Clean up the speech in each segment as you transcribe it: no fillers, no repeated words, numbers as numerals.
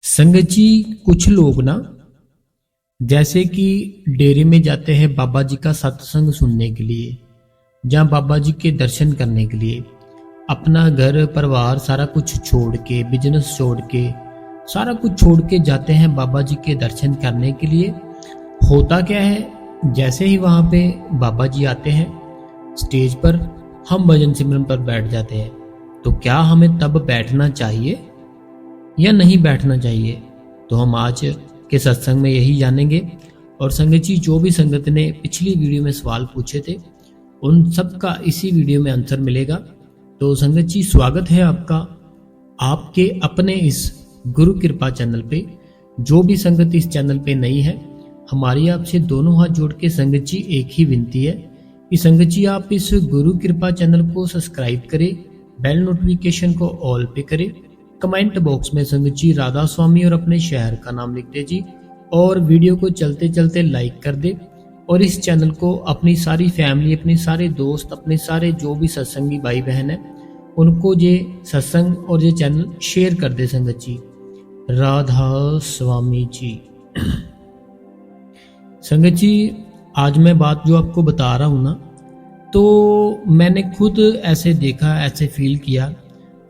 संगत जी, कुछ लोग ना जैसे कि डेरे में जाते हैं बाबा जी का सत्संग सुनने के लिए, जहाँ बाबा जी के दर्शन करने के लिए अपना घर परिवार सारा कुछ छोड़ के, बिजनेस छोड़ के, सारा कुछ छोड़ के जाते हैं बाबा जी के दर्शन करने के लिए। होता क्या है, जैसे ही वहाँ पे बाबा जी आते हैं स्टेज पर, हम भजन सिमरन पर बैठ जाते हैं। तो क्या हमें तब बैठना चाहिए या नहीं बैठना चाहिए? तो हम आज के सत्संग में यही जानेंगे। और संगत जी, जो भी संगत ने पिछली वीडियो में सवाल पूछे थे उन सब का इसी वीडियो में आंसर मिलेगा। तो संगत जी, स्वागत है आपका आपके अपने इस गुरु कृपा चैनल पे। जो भी संगत इस चैनल पे नई है, हमारी आपसे दोनों हाथ जोड़ के संगत जी एक ही विनती है कि संगत जी आप इस गुरु कृपा चैनल को सब्सक्राइब करें, बेल नोटिफिकेशन को ऑल पे करें, कमेंट बॉक्स में संगत जी राधा स्वामी और अपने शहर का नाम लिख दे जी, और वीडियो को चलते चलते लाइक कर दे। और इस चैनल को अपनी सारी फैमिली, अपने सारे दोस्त, अपने सारे जो भी सत्संगी भाई बहन है उनको ये सत्संग और ये चैनल शेयर कर दे संगत जी। राधा स्वामी जी। संगत जी, आज मैं बात जो आपको बता रहा हूँ ना, तो मैंने खुद ऐसे देखा, ऐसे फील किया,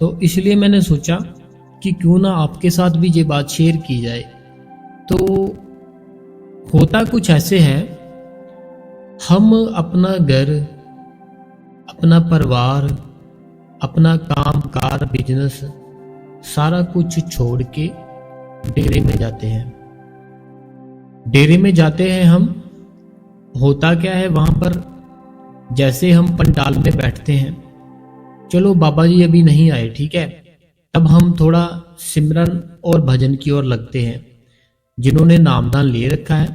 तो इसलिए मैंने सोचा कि क्यों ना आपके साथ भी ये बात शेयर की जाए। तो होता कुछ ऐसे है, हम अपना घर, अपना परिवार, अपना काम कार, बिजनेस सारा कुछ छोड़ के डेरे में जाते हैं। डेरे में जाते हैं हम। होता क्या है वहां पर, जैसे हम पंडाल में बैठते हैं, चलो बाबा जी अभी नहीं आए, ठीक है, तब हम थोड़ा सिमरन और भजन की ओर लगते हैं। जिन्होंने नामदान ले रखा है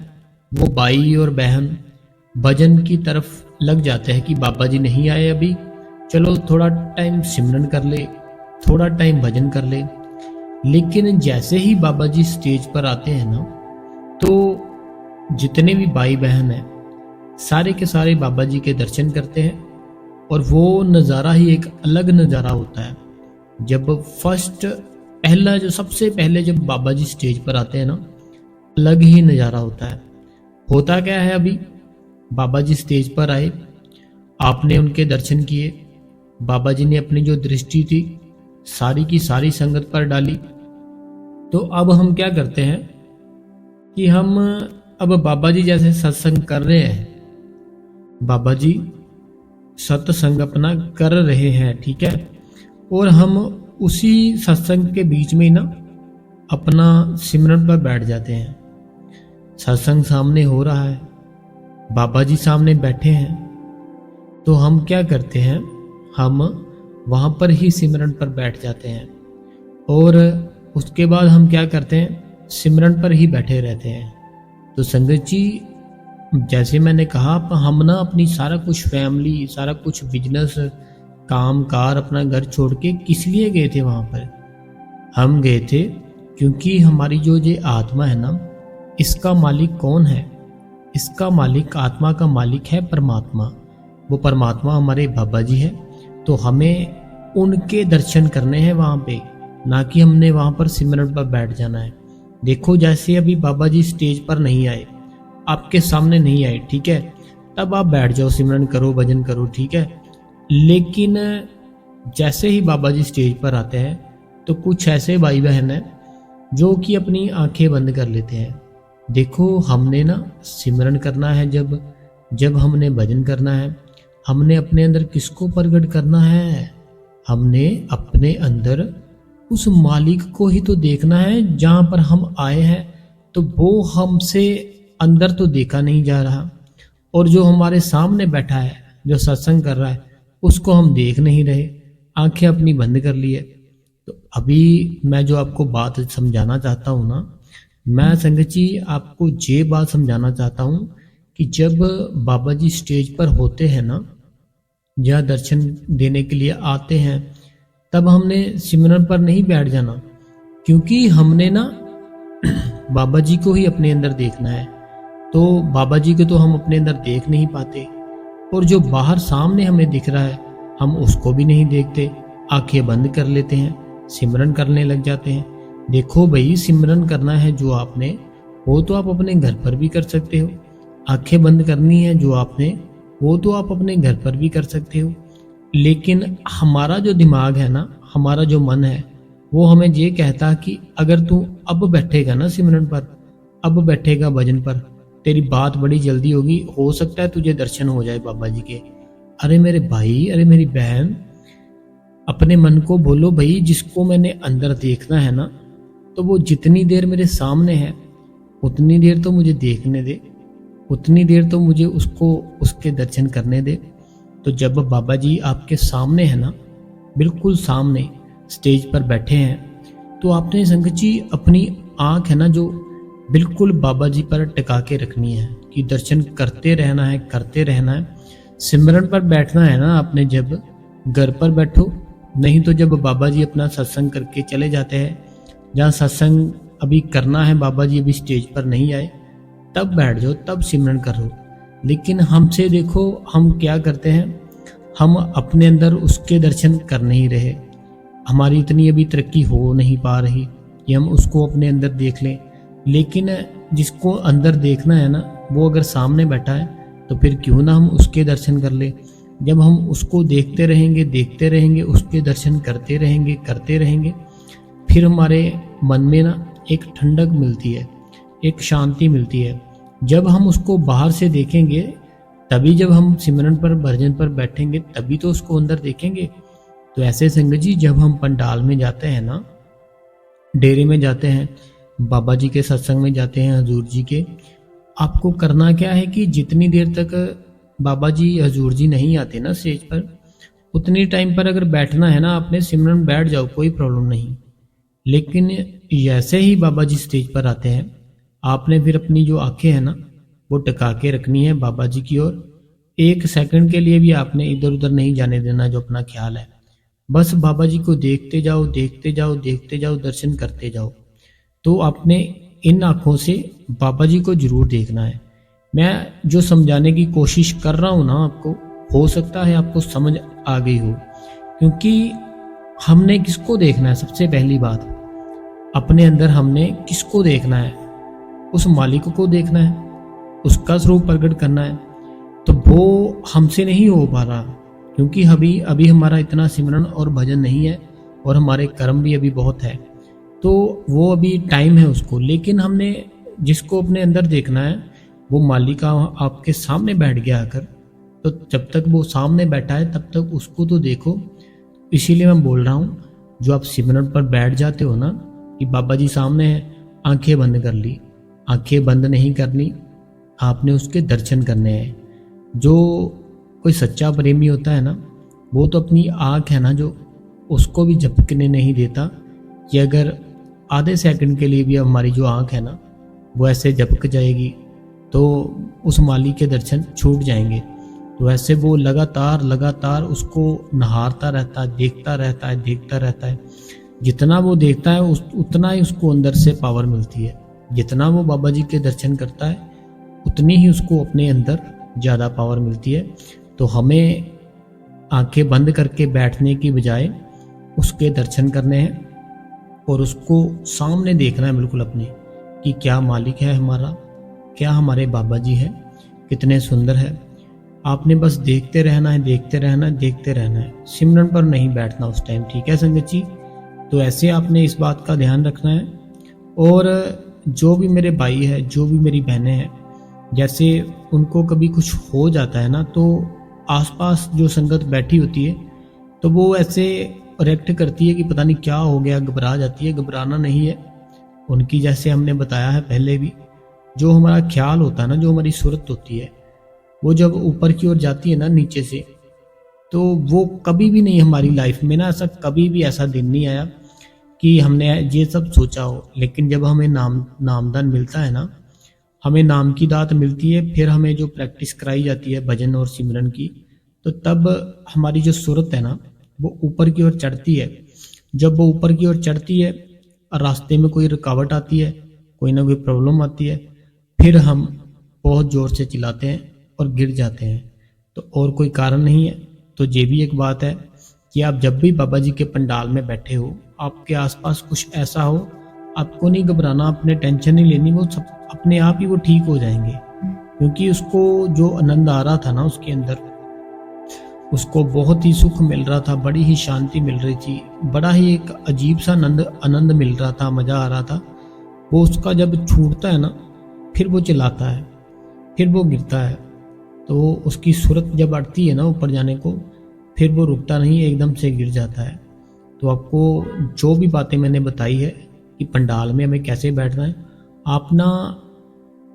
वो भाई और बहन भजन की तरफ लग जाते हैं कि बाबा जी नहीं आए अभी, चलो थोड़ा टाइम सिमरन कर ले, थोड़ा टाइम भजन कर ले। लेकिन जैसे ही बाबा जी स्टेज पर आते हैं ना, तो जितने भी भाई बहन हैं सारे के सारे बाबा जी के दर्शन करते हैं। और वो नज़ारा ही एक अलग नज़ारा होता है। जब पहला जो सबसे पहले जब बाबा जी स्टेज पर आते हैं ना, अलग ही नज़ारा होता है। होता क्या है, अभी बाबा जी स्टेज पर आए, आपने उनके दर्शन किए, बाबा जी ने अपनी जो दृष्टि थी सारी की सारी संगत पर डाली। तो अब हम क्या करते हैं कि हम अब बाबा जी जैसे सत्संग कर रहे हैं, बाबा जी सत्संग अपना कर रहे हैं, ठीक है, और हम उसी सत्संग के बीच में ही ना अपना सिमरन पर बैठ जाते हैं। सत्संग सामने हो रहा है, बाबा जी सामने बैठे हैं, तो हम क्या करते हैं, हम वहाँ पर ही सिमरन पर बैठ जाते हैं। और उसके बाद हम क्या करते हैं, सिमरन पर ही बैठे रहते हैं। तो संगत जी, जैसे मैंने कहा, हम ना अपनी सारा कुछ फैमिली, सारा कुछ बिजनेस, काम कार, अपना घर छोड़ के किस लिए गए थे वहाँ पर? हम गए थे क्योंकि हमारी जो ये आत्मा है ना, इसका मालिक कौन है? इसका मालिक, आत्मा का मालिक है परमात्मा। वो परमात्मा हमारे बाबा जी है। तो हमें उनके दर्शन करने हैं वहाँ पे, ना कि हमने वहाँ पर सिमरन पर बैठ जाना है। देखो, जैसे अभी बाबा जी स्टेज पर नहीं आए, आपके सामने नहीं आए, ठीक है, तब आप बैठ जाओ, सिमरन करो, भजन करो, ठीक है। लेकिन जैसे ही बाबा जी स्टेज पर आते हैं तो कुछ ऐसे भाई बहन हैं जो कि अपनी आंखें बंद कर लेते हैं। देखो, हमने ना सिमरन करना है, जब हमने भजन करना है, हमने अपने अंदर किसको प्रकट करना है? हमने अपने अंदर उस मालिक को ही तो देखना है। जहाँ पर हम आए हैं तो वो हमसे अंदर तो देखा नहीं जा रहा, और जो हमारे सामने बैठा है, जो सत्संग कर रहा है, उसको हम देख नहीं रहे, आंखें अपनी बंद कर ली है। तो अभी मैं जो आपको बात समझाना चाहता हूँ ना, मैं संगत जी आपको ये बात समझाना चाहता हूँ कि जब बाबा जी स्टेज पर होते हैं ना, जहाँ दर्शन देने के लिए आते हैं, तब हमने सिमरन पर नहीं बैठ जाना, क्योंकि हमने ना बाबा जी को ही अपने अंदर देखना है। तो बाबा जी को तो हम अपने अंदर देख नहीं पाते, और जो बाहर सामने हमें दिख रहा है हम उसको भी नहीं देखते, आंखें बंद कर लेते हैं, सिमरन करने लग जाते हैं। देखो भाई, सिमरन करना है जो आपने, वो तो आप अपने घर पर भी कर सकते हो। आंखें बंद करनी है जो आपने, वो तो आप अपने घर पर भी कर सकते हो। लेकिन हमारा जो दिमाग है ना, हमारा जो मन है, वो हमें ये कहता कि अगर तू अब बैठेगा ना सिमरन पर, अब बैठेगा भजन पर, तेरी बात बड़ी जल्दी होगी, हो सकता है तुझे दर्शन हो जाए बाबा जी के। अरे मेरे भाई, अरे मेरी बहन, अपने मन को बोलो भाई, जिसको मैंने अंदर देखना है ना, तो वो जितनी देर मेरे सामने है उतनी देर तो मुझे देखने दे, उतनी देर तो मुझे उसको, उसके दर्शन करने दे। तो जब बाबा जी आपके सामने है ना, बिल्कुल सामने स्टेज पर बैठे हैं, तो आपने संगत जी अपनी आंख है ना जो, बिल्कुल बाबा जी पर टिका के रखनी है कि दर्शन करते रहना है, करते रहना है। सिमरन पर बैठना है ना आपने, जब घर पर बैठो, नहीं तो जब बाबा जी अपना सत्संग करके चले जाते हैं, जहाँ सत्संग अभी करना है, बाबा जी अभी स्टेज पर नहीं आए, तब बैठ जाओ, तब सिमरन करो। लेकिन हमसे देखो, हम क्या करते हैं, हम अपने अंदर उसके दर्शन कर नहीं रहे। हमारी इतनी अभी तरक्की हो नहीं पा रही कि हम उसको अपने अंदर देख लें। लेकिन जिसको अंदर देखना है ना, वो अगर सामने बैठा है, तो फिर क्यों ना हम उसके दर्शन कर ले। जब हम उसको देखते रहेंगे, उसके दर्शन करते रहेंगे, फिर हमारे मन में ना एक ठंडक मिलती है, एक शांति मिलती है। जब हम उसको बाहर से देखेंगे, तभी जब हम सिमरन पर, भजन पर बैठेंगे, तभी तो उसको अंदर देखेंगे। तो ऐसे संगत जी, जब हम पंडाल में जाते हैं ना, डेरे में जाते हैं, बाबा जी के सत्संग में जाते हैं, हजूर जी के, आपको करना क्या है कि जितनी देर तक बाबा जी, हजूर जी नहीं आते ना स्टेज पर, उतनी टाइम पर अगर बैठना है ना आपने, सिमरन बैठ जाओ, कोई प्रॉब्लम नहीं। लेकिन जैसे ही बाबा जी स्टेज पर आते हैं, आपने फिर अपनी जो आंखें हैं ना, वो टिका के रखनी है बाबा जी की ओर। एक सेकंड के लिए भी आपने इधर उधर नहीं जाने देना जो अपना ख्याल है। बस बाबा जी को देखते जाओ, देखते जाओ, देखते जाओ, दर्शन करते जाओ। तो आपने इन आंखों से बाबा जी को जरूर देखना है। मैं जो समझाने की कोशिश कर रहा हूँ ना आपको, हो सकता है आपको समझ आ गई हो। क्योंकि हमने किसको देखना है, सबसे पहली बात, अपने अंदर हमने किसको देखना है, उस मालिक को देखना है, उसका स्वरूप प्रकट करना है। तो वो हमसे नहीं हो पा रहा, क्योंकि अभी हमारा इतना सिमरन और भजन नहीं है, और हमारे कर्म भी अभी बहुत है, तो वो अभी टाइम है उसको। लेकिन हमने जिसको अपने अंदर देखना है, वो मालिक आपके सामने बैठ गया आकर, तो जब तक वो सामने बैठा है तब तक उसको तो देखो। इसीलिए मैं बोल रहा हूँ, जो आप सिमरन पर बैठ जाते हो ना, कि बाबा जी सामने है, आंखें बंद कर ली, आंखें बंद नहीं करनी, आपने उसके दर्शन करने हैं। जो कोई सच्चा प्रेमी होता है ना, वो तो अपनी आँख है ना जो, उसको भी झपकने नहीं देता, कि अगर आधे सेकंड के लिए भी हमारी जो आँख है ना, वो ऐसे झपक जाएगी, तो उस मालिक के दर्शन छूट जाएंगे। तो ऐसे वो लगातार उसको नहारता रहता है, देखता रहता है। जितना वो देखता है उतना ही उसको अंदर से पावर मिलती है। जितना वो बाबा जी के दर्शन करता है, उतनी ही उसको अपने अंदर ज़्यादा पावर मिलती है। तो हमें आंखें बंद करके बैठने की बजाय उसके दर्शन करने हैं, और उसको सामने देखना है बिल्कुल अपने, कि क्या मालिक है हमारा, क्या हमारे बाबा जी है, कितने सुंदर है। आपने बस देखते रहना है, सिमरन पर नहीं बैठना उस टाइम। ठीक है संगत जी, तो ऐसे आपने इस बात का ध्यान रखना है। और जो भी मेरे भाई है, जो भी मेरी बहनें हैं, जैसे उनको कभी कुछ हो जाता है ना, तो आसपास जो संगत बैठी होती है, तो वो ऐसे रिएक्ट करती है कि पता नहीं क्या हो गया, घबरा जाती है। घबराना नहीं है उनकी, जैसे हमने बताया है पहले भी, जो हमारा ख्याल होता है ना, जो हमारी सूरत होती है, वो जब ऊपर की ओर जाती है ना नीचे से, तो वो कभी भी नहीं, हमारी लाइफ में ना ऐसा कभी भी ऐसा दिन नहीं आया कि हमने ये सब सोचा हो। लेकिन जब हमें नामदान मिलता है ना, हमें नाम की दात मिलती है, फिर हमें जो प्रैक्टिस कराई जाती है भजन और सिमरन की, तो तब हमारी जो सूरत है ना, वो ऊपर की ओर चढ़ती है। जब वो ऊपर की ओर चढ़ती है, रास्ते में कोई रुकावट आती है, कोई ना कोई प्रॉब्लम आती है, फिर हम बहुत ज़ोर से चिल्लाते हैं और गिर जाते हैं। तो और कोई कारण नहीं है। तो ये भी एक बात है कि आप जब भी बाबा जी के पंडाल में बैठे हो, आपके आसपास कुछ ऐसा हो आपको नहीं घबराना, आपने टेंशन नहीं लेनी, वो सब अपने आप ही वो ठीक हो जाएंगे। क्योंकि उसको जो आनंद आ रहा था ना उसके अंदर, उसको बहुत ही सुख मिल रहा था, बड़ी ही शांति मिल रही थी, बड़ा ही एक अजीब सा आनंद आनंद मिल रहा था, मज़ा आ रहा था। वो उसका जब छूटता है ना, फिर वो चिल्लाता है, फिर वो गिरता है। तो उसकी सूरत जब अड़ती है ना ऊपर जाने को, फिर वो रुकता नहीं, एकदम से गिर जाता है। तो आपको जो भी बातें मैंने बताई है कि पंडाल में हमें कैसे बैठना है, आप ना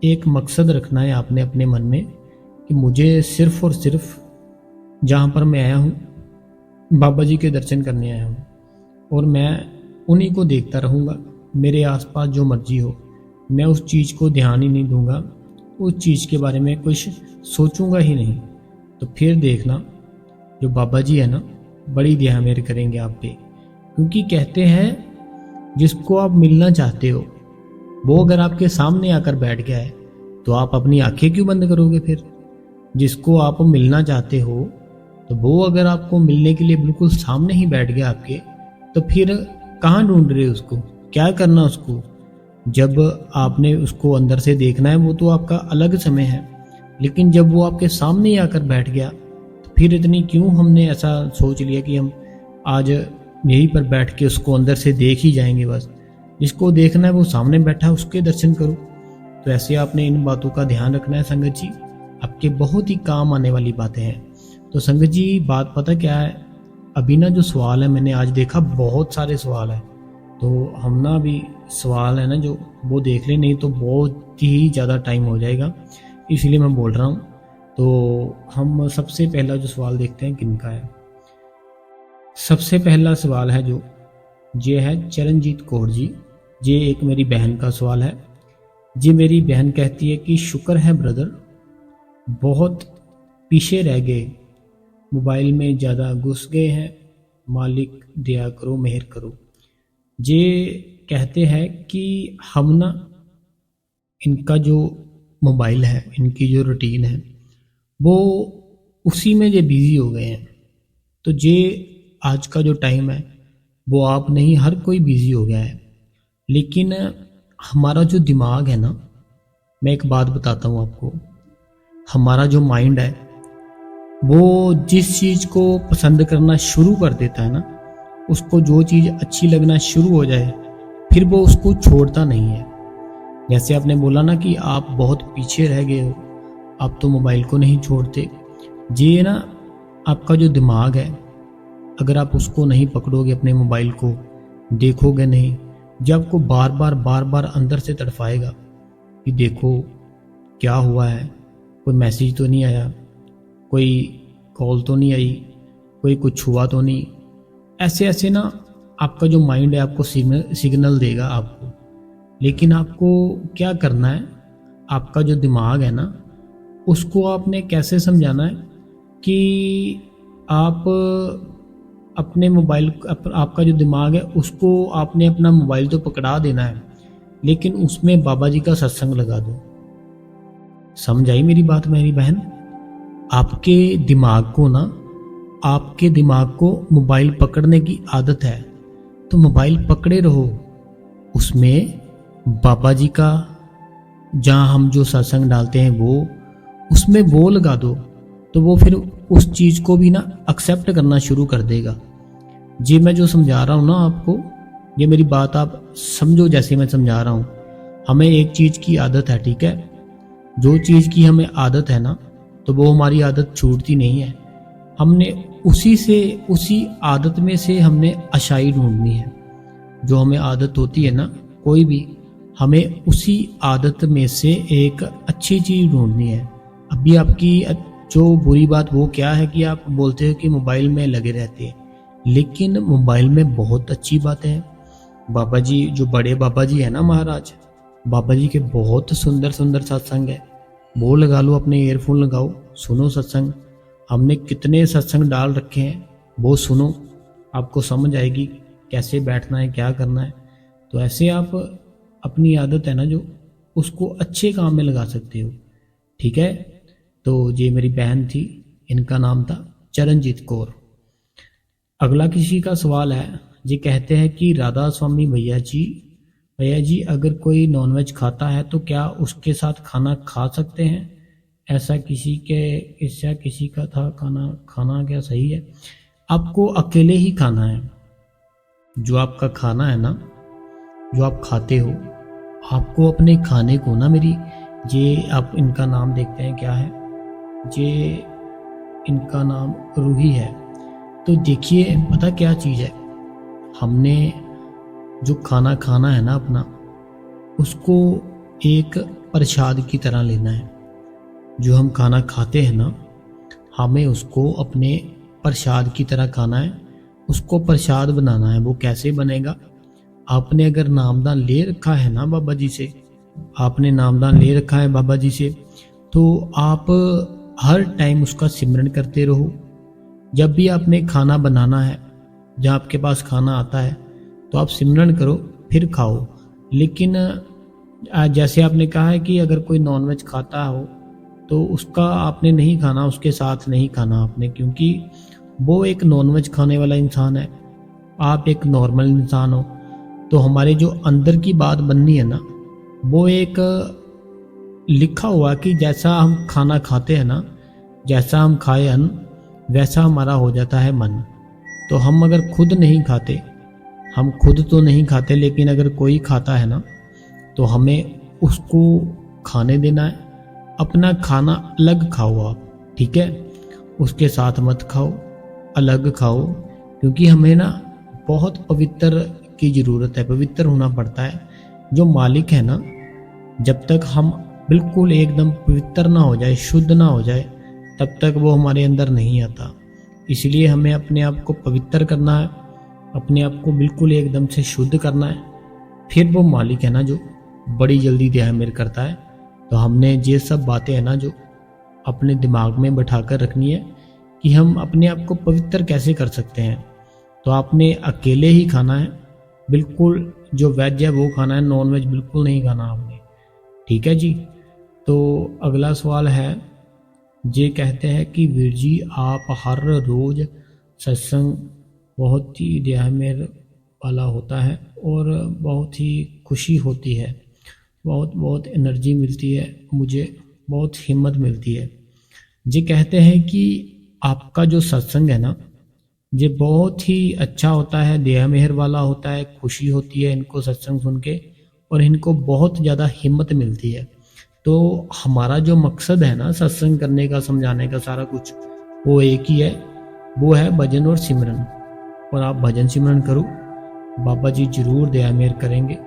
एक मकसद रखना है आपने अपने मन में कि मुझे सिर्फ और सिर्फ जहाँ पर मैं आया हूँ बाबा जी के दर्शन करने आया हूँ, और मैं उन्हीं को देखता रहूँगा। मेरे आसपास जो मर्जी हो, मैं उस चीज़ को ध्यान ही नहीं दूंगा, उस चीज़ के बारे में कुछ सोचूंगा ही नहीं। तो फिर देखना जो बाबा जी है ना, बड़ी दया मेरे करेंगे आप पे। क्योंकि कहते हैं जिसको आप मिलना चाहते हो वो अगर आपके सामने आकर बैठ गया है तो आप अपनी आंखें क्यों बंद करोगे? फिर जिसको आप मिलना चाहते हो तो वो अगर आपको मिलने के लिए बिल्कुल सामने ही बैठ गया आपके, तो फिर कहाँ ढूंढ रहे हो उसको, क्या करना उसको? जब आपने उसको अंदर से देखना है वो तो आपका अलग समय है, लेकिन जब वो आपके सामने ही आकर बैठ गया तो फिर इतनी क्यों हमने ऐसा सोच लिया कि हम आज यहीं पर बैठ के उसको अंदर से देख ही जाएंगे बस। जिसको देखना है वो सामने बैठा है, उसके दर्शन करो। तो ऐसे आपने इन बातों का ध्यान रखना है संगत जी, आपके बहुत ही काम आने वाली बातें हैं। तो संगत जी बात पता क्या है, अभी ना जो सवाल है मैंने आज देखा बहुत सारे सवाल है, तो हम ना अभी सवाल है ना जो वो देख ले, नहीं तो बहुत ही ज़्यादा टाइम हो जाएगा, इसलिए मैं बोल रहा हूँ। तो हम सबसे पहला जो सवाल देखते हैं किनका है। सबसे पहला सवाल है जो ये है चरणजीत कौर जी। ये एक मेरी बहन का सवाल है जी। मेरी बहन कहती है कि शुक्र है ब्रदर, बहुत पीछे रह गए, मोबाइल में ज़्यादा घुस गए हैं, मालिक दया करो मेहर करो। ये कहते हैं कि हम ना इनका जो मोबाइल है, इनकी जो रूटीन है वो उसी में ये बिज़ी हो गए हैं। तो ये आज का जो टाइम है वो आप नहीं, हर कोई बिज़ी हो गया है। लेकिन हमारा जो दिमाग है ना, मैं एक बात बताता हूँ आपको, हमारा जो माइंड है वो जिस चीज़ को पसंद करना शुरू कर देता है ना, उसको जो चीज़ अच्छी लगना शुरू हो जाए फिर वो उसको छोड़ता नहीं है। जैसे आपने बोला ना कि आप बहुत पीछे रह गए हो, आप तो मोबाइल को नहीं छोड़ते। ये ना आपका जो दिमाग है, अगर आप उसको नहीं पकड़ोगे, अपने मोबाइल को देखोगे नहीं, जब आपको बार बार अंदर से तड़फाएगा कि देखो क्या हुआ है, कोई मैसेज तो नहीं आया, कोई कॉल तो नहीं आई, कोई कुछ हुआ तो नहीं, ऐसे ऐसे ना आपका जो माइंड है आपको सिग्नल देगा आपको। लेकिन आपको क्या करना है, आपका जो दिमाग है ना उसको आपने कैसे समझाना है कि आप अपने मोबाइल, आपका जो दिमाग है उसको आपने अपना मोबाइल तो पकड़ा देना है, लेकिन उसमें बाबा जी का सत्संग लगा दो। समझ आई मेरी बात मेरी बहन? आपके दिमाग को ना, आपके दिमाग को मोबाइल पकड़ने की आदत है तो मोबाइल पकड़े रहो, उसमें बाबा जी का जहाँ हम जो सत्संग डालते हैं वो, उसमें वो लगा दो, तो वो फिर उस चीज़ को भी ना एक्सेप्ट करना शुरू कर देगा। जी मैं जो समझा रहा हूँ ना आपको, ये मेरी बात आप समझो जैसे मैं समझा रहा हूँ। हमें एक चीज़ की आदत है, ठीक है, जो चीज़ की हमें आदत है ना तो वो हमारी आदत छूटती नहीं है। हमने उसी आदत में से हमने अच्छाई ढूंढनी है। जो हमें आदत होती है ना कोई भी, हमें उसी आदत में से एक अच्छी चीज़ ढूंढनी है। अभी आपकी जो बुरी बात वो क्या है कि आप बोलते हो कि मोबाइल में लगे रहते हैं, लेकिन मोबाइल में बहुत अच्छी बातें हैं। बाबा जी जो बड़े बाबा जी है ना महाराज, बाबा जी के बहुत सुंदर सुंदर सत्संग है, वो लगा लो, अपने ईयरफोन लगाओ, सुनो सत्संग। हमने कितने सत्संग डाल रखे हैं, वो सुनो, आपको समझ आएगी कैसे बैठना है, क्या करना है। तो ऐसे आप अपनी आदत है ना जो, उसको अच्छे काम में लगा सकते हो, ठीक है। तो ये मेरी बहन थी, इनका नाम था चरणजीत कौर। अगला किसी का सवाल है, जी कहते हैं कि राधा स्वामी भैया जी भैया जी, अगर कोई नॉनवेज खाता है तो क्या उसके साथ खाना खा सकते हैं? ऐसा किसी का था, खाना खाना क्या सही है? आपको अकेले ही खाना है। जो आपका खाना है ना, जो आप खाते हो, आपको अपने खाने को ना, मेरी ये आप इनका नाम देखते हैं क्या है, ये इनका नाम रूही है। तो देखिए, पता क्या चीज़ है, हमने जो खाना खाना है ना अपना, उसको एक प्रसाद की तरह लेना है। जो हम खाना खाते हैं ना, हमें उसको अपने प्रसाद की तरह खाना है, उसको प्रसाद बनाना है। वो कैसे बनेगा? आपने अगर नामदान ले रखा है ना बाबा जी से, आपने नामदान ले रखा है बाबा जी से, तो आप हर टाइम उसका सिमरन करते रहो। जब भी आपने खाना बनाना है, जब आपके पास खाना आता है, तो आप सिमरन करो, फिर खाओ। लेकिन जैसे आपने कहा है कि अगर कोई नॉनवेज खाता हो तो उसका आपने नहीं खाना, उसके साथ नहीं खाना आपने, क्योंकि वो एक नॉनवेज खाने वाला इंसान है, आप एक नॉर्मल इंसान हो। तो हमारे जो अंदर की बात बननी है ना, वो एक लिखा हुआ कि जैसा हम खाना खाते हैं ना, जैसा हम खाए अन्न, वैसा हमारा हो जाता है मन। तो हम अगर खुद नहीं खाते, हम खुद तो नहीं खाते, लेकिन अगर कोई खाता है ना, तो हमें उसको खाने देना है। अपना खाना अलग खाओ आप, ठीक है? उसके साथ मत खाओ, अलग खाओ, क्योंकि हमें ना बहुत पवित्र की ज़रूरत है, पवित्र होना पड़ता है। जो मालिक है ना, जब तक हम बिल्कुल एकदम पवित्र ना हो जाए, शुद्ध ना हो जाए, तब तक वो हमारे अंदर नहीं आता। इसलिए हमें अपने आप को पवित्र करना है, अपने आप को बिल्कुल एकदम से शुद्ध करना है। फिर वो मालिक है ना, जो बड़ी जल्दी दया मेर करता है। तो हमने ये सब बातें है ना, जो अपने दिमाग में बैठा कर रखनी है कि हम अपने आप को पवित्र कैसे कर सकते हैं। तो आपने अकेले ही खाना है, बिल्कुल जो वेज है वो खाना है, नॉन वेज बिल्कुल नहीं खाना आपने, ठीक है जी? तो अगला सवाल है, ये कहते हैं कि वीर जी, आप हर रोज़ सत्संग बहुत ही दया मेर वाला होता है और बहुत ही खुशी होती है, बहुत बहुत एनर्जी मिलती है, मुझे बहुत हिम्मत मिलती है। ये कहते हैं कि आपका जो सत्संग है ना, ये बहुत ही अच्छा होता है, दया मेहर वाला होता है, खुशी होती है इनको सत्संग सुन के, और इनको बहुत ज़्यादा हिम्मत मिलती है। तो हमारा जो मकसद है ना सत्संग करने का, समझाने का, सारा कुछ वो एक ही है, वो है भजन और सिमरन। और आप भजन सिमरन करो, बाबा जी जरूर दया मेहर करेंगे,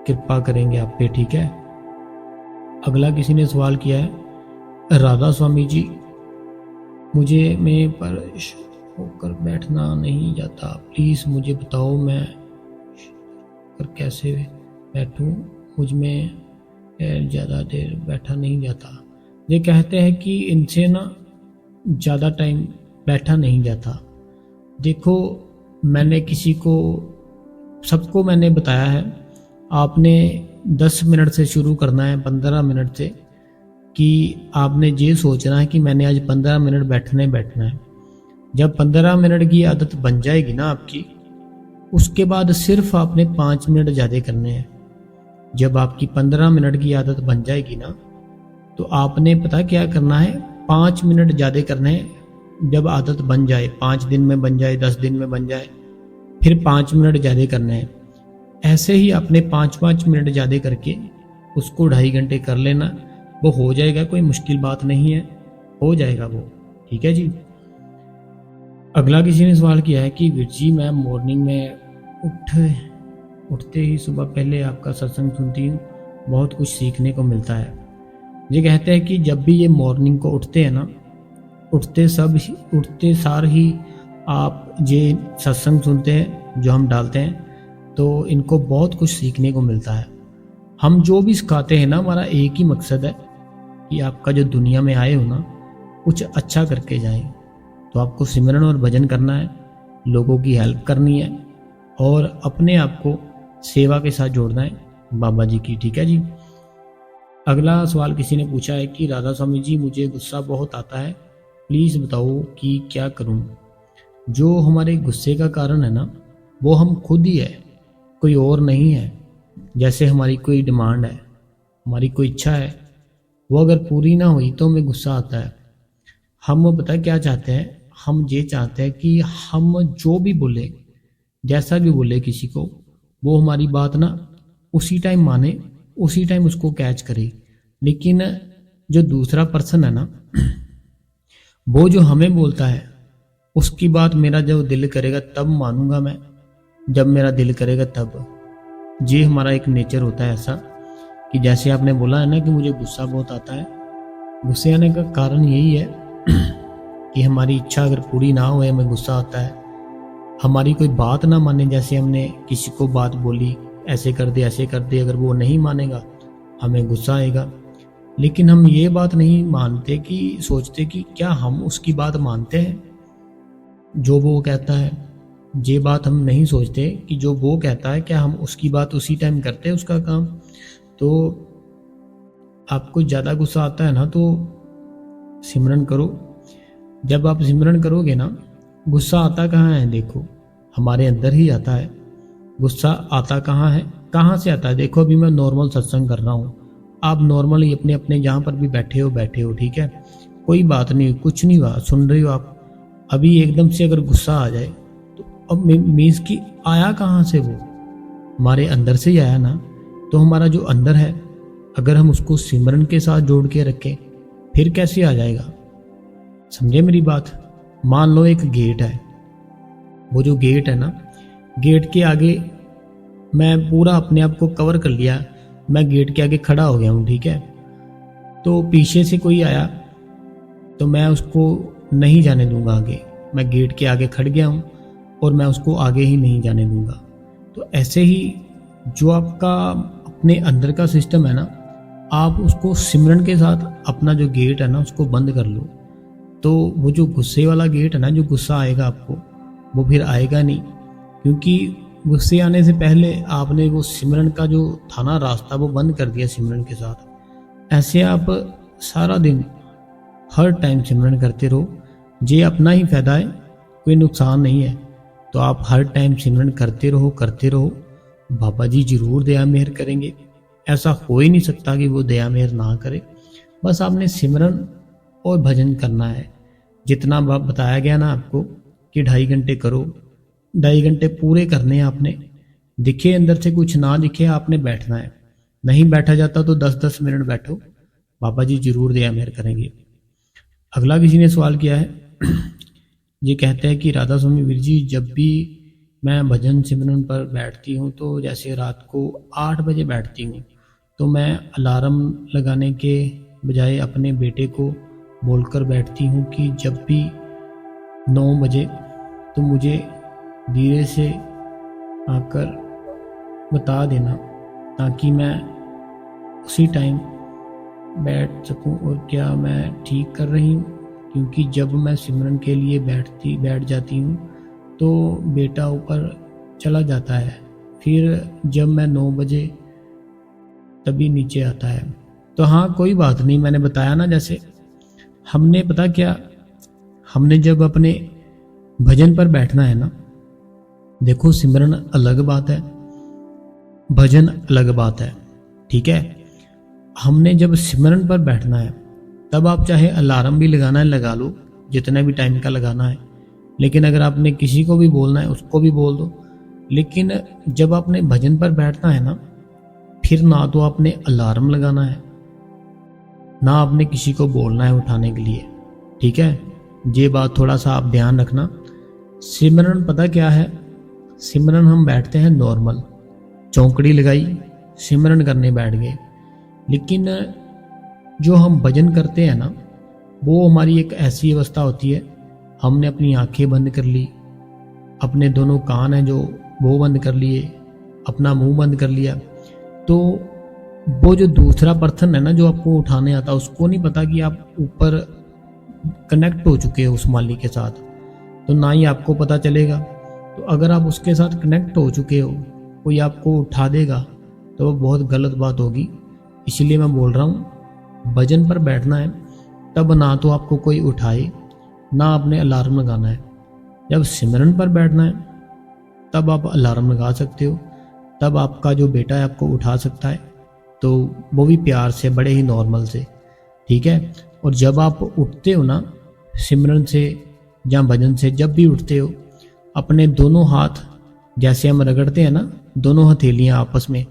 कृपा करेंगे आप पे, ठीक है? अगला किसी ने सवाल किया है, राधा स्वामी जी, मुझे में पर होकर बैठना नहीं जाता, प्लीज़ मुझे बताओ मैं पर कैसे बैठूं, मुझ में ज़्यादा देर बैठा नहीं जाता। ये कहते हैं कि इनसे ना ज़्यादा टाइम बैठा नहीं जाता। देखो, मैंने किसी को, सबको मैंने बताया है, आपने 10 मिनट से शुरू करना है, 15 मिनट से, कि आपने ये सोचना है कि मैंने आज 15 मिनट बैठना है। जब 15 मिनट की आदत बन जाएगी ना आपकी, उसके बाद सिर्फ आपने 5 मिनट ज़्यादा करने हैं। जब आपकी 15 मिनट की आदत बन जाएगी ना, तो आपने पता क्या करना है, 5 मिनट ज़्यादा करने हैं। जब आदत बन जाए, 5 दिन में बन जाए, 10 दिन में बन जाए, फिर 5 मिनट ज़्यादा करने हैं। ऐसे ही आपने 5-5 मिनट ज़्यादा करके उसको 2.5 घंटे कर लेना, वो हो जाएगा, कोई मुश्किल बात नहीं है, हो जाएगा वो, ठीक है जी? अगला किसी ने सवाल किया है कि वीर जी, मैं मॉर्निंग में उठते ही सुबह पहले आपका सत्संग सुनती हूँ, बहुत कुछ सीखने को मिलता है। ये कहते हैं कि जब भी ये मॉर्निंग को उठते हैं ना, उठते सार ही आप ये सत्संग सुनते हैं जो हम डालते हैं, तो इनको बहुत कुछ सीखने को मिलता है। हम जो भी सिखाते हैं ना, हमारा एक ही मकसद है कि आपका जो दुनिया में आए हो ना, कुछ अच्छा करके जाएं। तो आपको सिमरन और भजन करना है, लोगों की हेल्प करनी है, और अपने आप को सेवा के साथ जोड़ना है बाबा जी की, ठीक है जी? अगला सवाल किसी ने पूछा है कि राधा स्वामी जी, मुझे गुस्सा बहुत आता है, प्लीज़ बताओ कि क्या करूं? जो हमारे गुस्से का कारण है ना, वो हम खुद ही है, कोई और नहीं है। जैसे हमारी कोई डिमांड है, हमारी कोई इच्छा है, वो अगर पूरी ना हुई तो हमें गुस्सा आता है। हम पता है क्या चाहते हैं, हम ये चाहते हैं कि हम जो भी बोले, जैसा भी बोले किसी को, वो हमारी बात ना उसी टाइम माने, उसी टाइम उसको कैच करे। लेकिन जो दूसरा पर्सन है ना, वो जो हमें बोलता है, उसकी बात मेरा जब दिल करेगा तब मानूंगा मैं, जब मेरा दिल करेगा तब। ये हमारा एक नेचर होता है ऐसा कि जैसे आपने बोला है ना कि मुझे गुस्सा बहुत आता है, गुस्से आने का कारण यही है कि हमारी इच्छा अगर पूरी ना हो हमें गुस्सा आता है। हमारी कोई बात ना माने, जैसे हमने किसी को बात बोली ऐसे कर दे ऐसे कर दे, अगर वो नहीं मानेगा हमें गुस्सा आएगा। लेकिन हम ये बात नहीं मानते कि सोचते कि क्या हम उसकी बात मानते हैं जो वो कहता है। ये बात हम नहीं सोचते कि जो वो कहता है क्या हम उसकी बात उसी टाइम करते हैं उसका काम। तो आपको ज़्यादा गुस्सा आता है ना तो सिमरन करो। जब आप सिमरन करोगे ना, गुस्सा आता कहाँ है, देखो हमारे अंदर ही आता है। गुस्सा आता कहाँ है, कहाँ से आता है? देखो अभी मैं नॉर्मल सत्संग कर रहा हूँ, आप नॉर्मली अपने अपने जहाँ पर भी बैठे हो, ठीक है, कोई बात नहीं, कुछ नहीं हुआ, सुन रहे हो आप। अभी एकदम से अगर गुस्सा आ जाए तो अब मीन्स कि आया कहाँ से? वो हमारे अंदर से ही आया ना। तो हमारा जो अंदर है, अगर हम उसको सिमरन के साथ जोड़ के रखें फिर कैसे आ जाएगा? समझे मेरी बात? मान लो एक गेट है, वो जो गेट है ना, गेट के आगे मैं पूरा अपने आप को कवर कर लिया, मैं गेट के आगे खड़ा हो गया हूँ, ठीक है। तो पीछे से कोई आया तो मैं उसको नहीं जाने दूंगा आगे, मैं गेट के आगे खड़ गया हूँ और मैं उसको आगे ही नहीं जाने दूंगा। तो ऐसे ही जो आपका अपने अंदर का सिस्टम है ना, आप उसको सिमरन के साथ अपना जो गेट है ना उसको बंद कर लो। तो वो जो गुस्से वाला गेट है ना, जो गुस्सा आएगा आपको, वो फिर आएगा नहीं, क्योंकि गुस्से आने से पहले आपने वो सिमरन का जो था ना रास्ता, वो बंद कर दिया सिमरन के साथ। ऐसे आप सारा दिन हर टाइम सिमरन करते रहो, ये अपना ही फायदा है, कोई नुकसान नहीं है। तो आप हर टाइम सिमरन करते रहो, बाबा जी जरूर दया मेहर करेंगे। ऐसा हो ही नहीं सकता कि वो दया मेहर ना करे। बस आपने सिमरन और भजन करना है। जितना बताया गया ना आपको कि 2.5 घंटे करो, 2.5 घंटे पूरे करने हैं आपने। दिखे अंदर से कुछ ना दिखे, आपने बैठना है। नहीं बैठा जाता तो 10-10 मिनट बैठो, बाबा जी जरूर दया मेहर करेंगे। अगला किसी ने सवाल किया है ये कहते हैं कि राधा स्वामी वीर जी, जब भी मैं भजन सिमरन पर बैठती हूँ तो जैसे रात को 8 बजे बैठती हूँ, तो मैं अलार्म लगाने के बजाय अपने बेटे को बोलकर बैठती हूँ कि जब भी 9 बजे तो मुझे धीरे से आकर बता देना, ताकि मैं उसी टाइम बैठ सकूं। और क्या मैं ठीक कर रही हूँ? क्योंकि जब मैं सिमरन के लिए बैठ जाती हूँ तो बेटा ऊपर चला जाता है, फिर जब मैं 9 बजे तभी नीचे आता है। तो हाँ कोई बात नहीं, मैंने बताया ना, जैसे हमने पता क्या, हमने जब अपने भजन पर बैठना है ना, देखो सिमरन अलग बात है, भजन अलग बात है, ठीक है। हमने जब सिमरन पर बैठना है तब आप चाहे अलार्म भी लगाना है लगा लो, जितने भी टाइम का लगाना है। लेकिन अगर आपने किसी को भी बोलना है उसको भी बोल दो। लेकिन जब आपने भजन पर बैठना है ना, फिर ना तो आपने अलार्म लगाना है, ना आपने किसी को बोलना है उठाने के लिए, ठीक है। ये बात थोड़ा सा आप ध्यान रखना। सिमरन पता क्या है, सिमरन हम बैठते हैं नॉर्मल, चौकड़ी लगाई सिमरन करने बैठ गए। लेकिन जो हम भजन करते हैं ना, वो हमारी एक ऐसी अवस्था होती है, हमने अपनी आंखें बंद कर ली, अपने दोनों कान हैं जो वो बंद कर लिए, अपना मुंह बंद कर लिया। तो वो जो दूसरा पर्सन है ना जो आपको उठाने आता, उसको नहीं पता कि आप ऊपर कनेक्ट हो चुके हो उस मालिक के साथ, तो ना ही आपको पता चलेगा। तो अगर आप उसके साथ कनेक्ट हो चुके हो, कोई आपको उठा देगा तो वो बहुत गलत बात होगी। इसलिए मैं बोल रहा हूँ, भजन पर बैठना है तब ना तो आपको कोई उठाए, ना आपने अलार्म लगाना है। जब सिमरन पर बैठना है तब आप अलार्म लगा सकते हो, तब आपका जो बेटा है आपको उठा सकता है, तो वो भी प्यार से, बड़े ही नॉर्मल से, ठीक है। और जब आप उठते हो ना सिमरन से या भजन से, जब भी उठते हो अपने दोनों हाथ, जैसे हम रगड़ते हैं ना, दोनों हथेलियाँ आपस में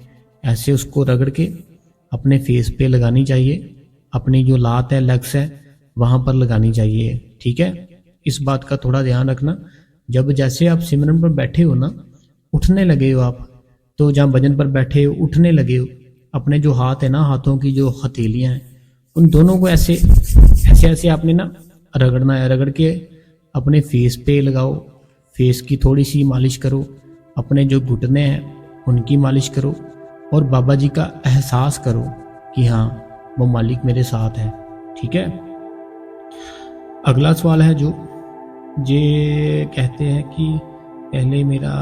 ऐसे उसको रगड़ के अपने फेस पे लगानी चाहिए, अपनी जो लात है, लेग्स है, वहाँ पर लगानी चाहिए, ठीक है। इस बात का थोड़ा ध्यान रखना। जब जैसे आप सिमरन पर बैठे हो ना, उठने लगे हो आप, तो जहाँ भजन पर बैठे हो उठने लगे हो, अपने जो हाथ है ना, हाथों की जो हथेलियाँ हैं, उन दोनों को ऐसे ऐसे ऐसे आपने ना रगड़ना है। रगड़ के अपने फेस पे लगाओ, फेस की थोड़ी सी मालिश करो, अपने जो घुटने हैं उनकी मालिश करो, और बाबा जी का एहसास करो कि हाँ वो मालिक मेरे साथ है, ठीक है। अगला सवाल है जो ये कहते हैं कि पहले मेरा,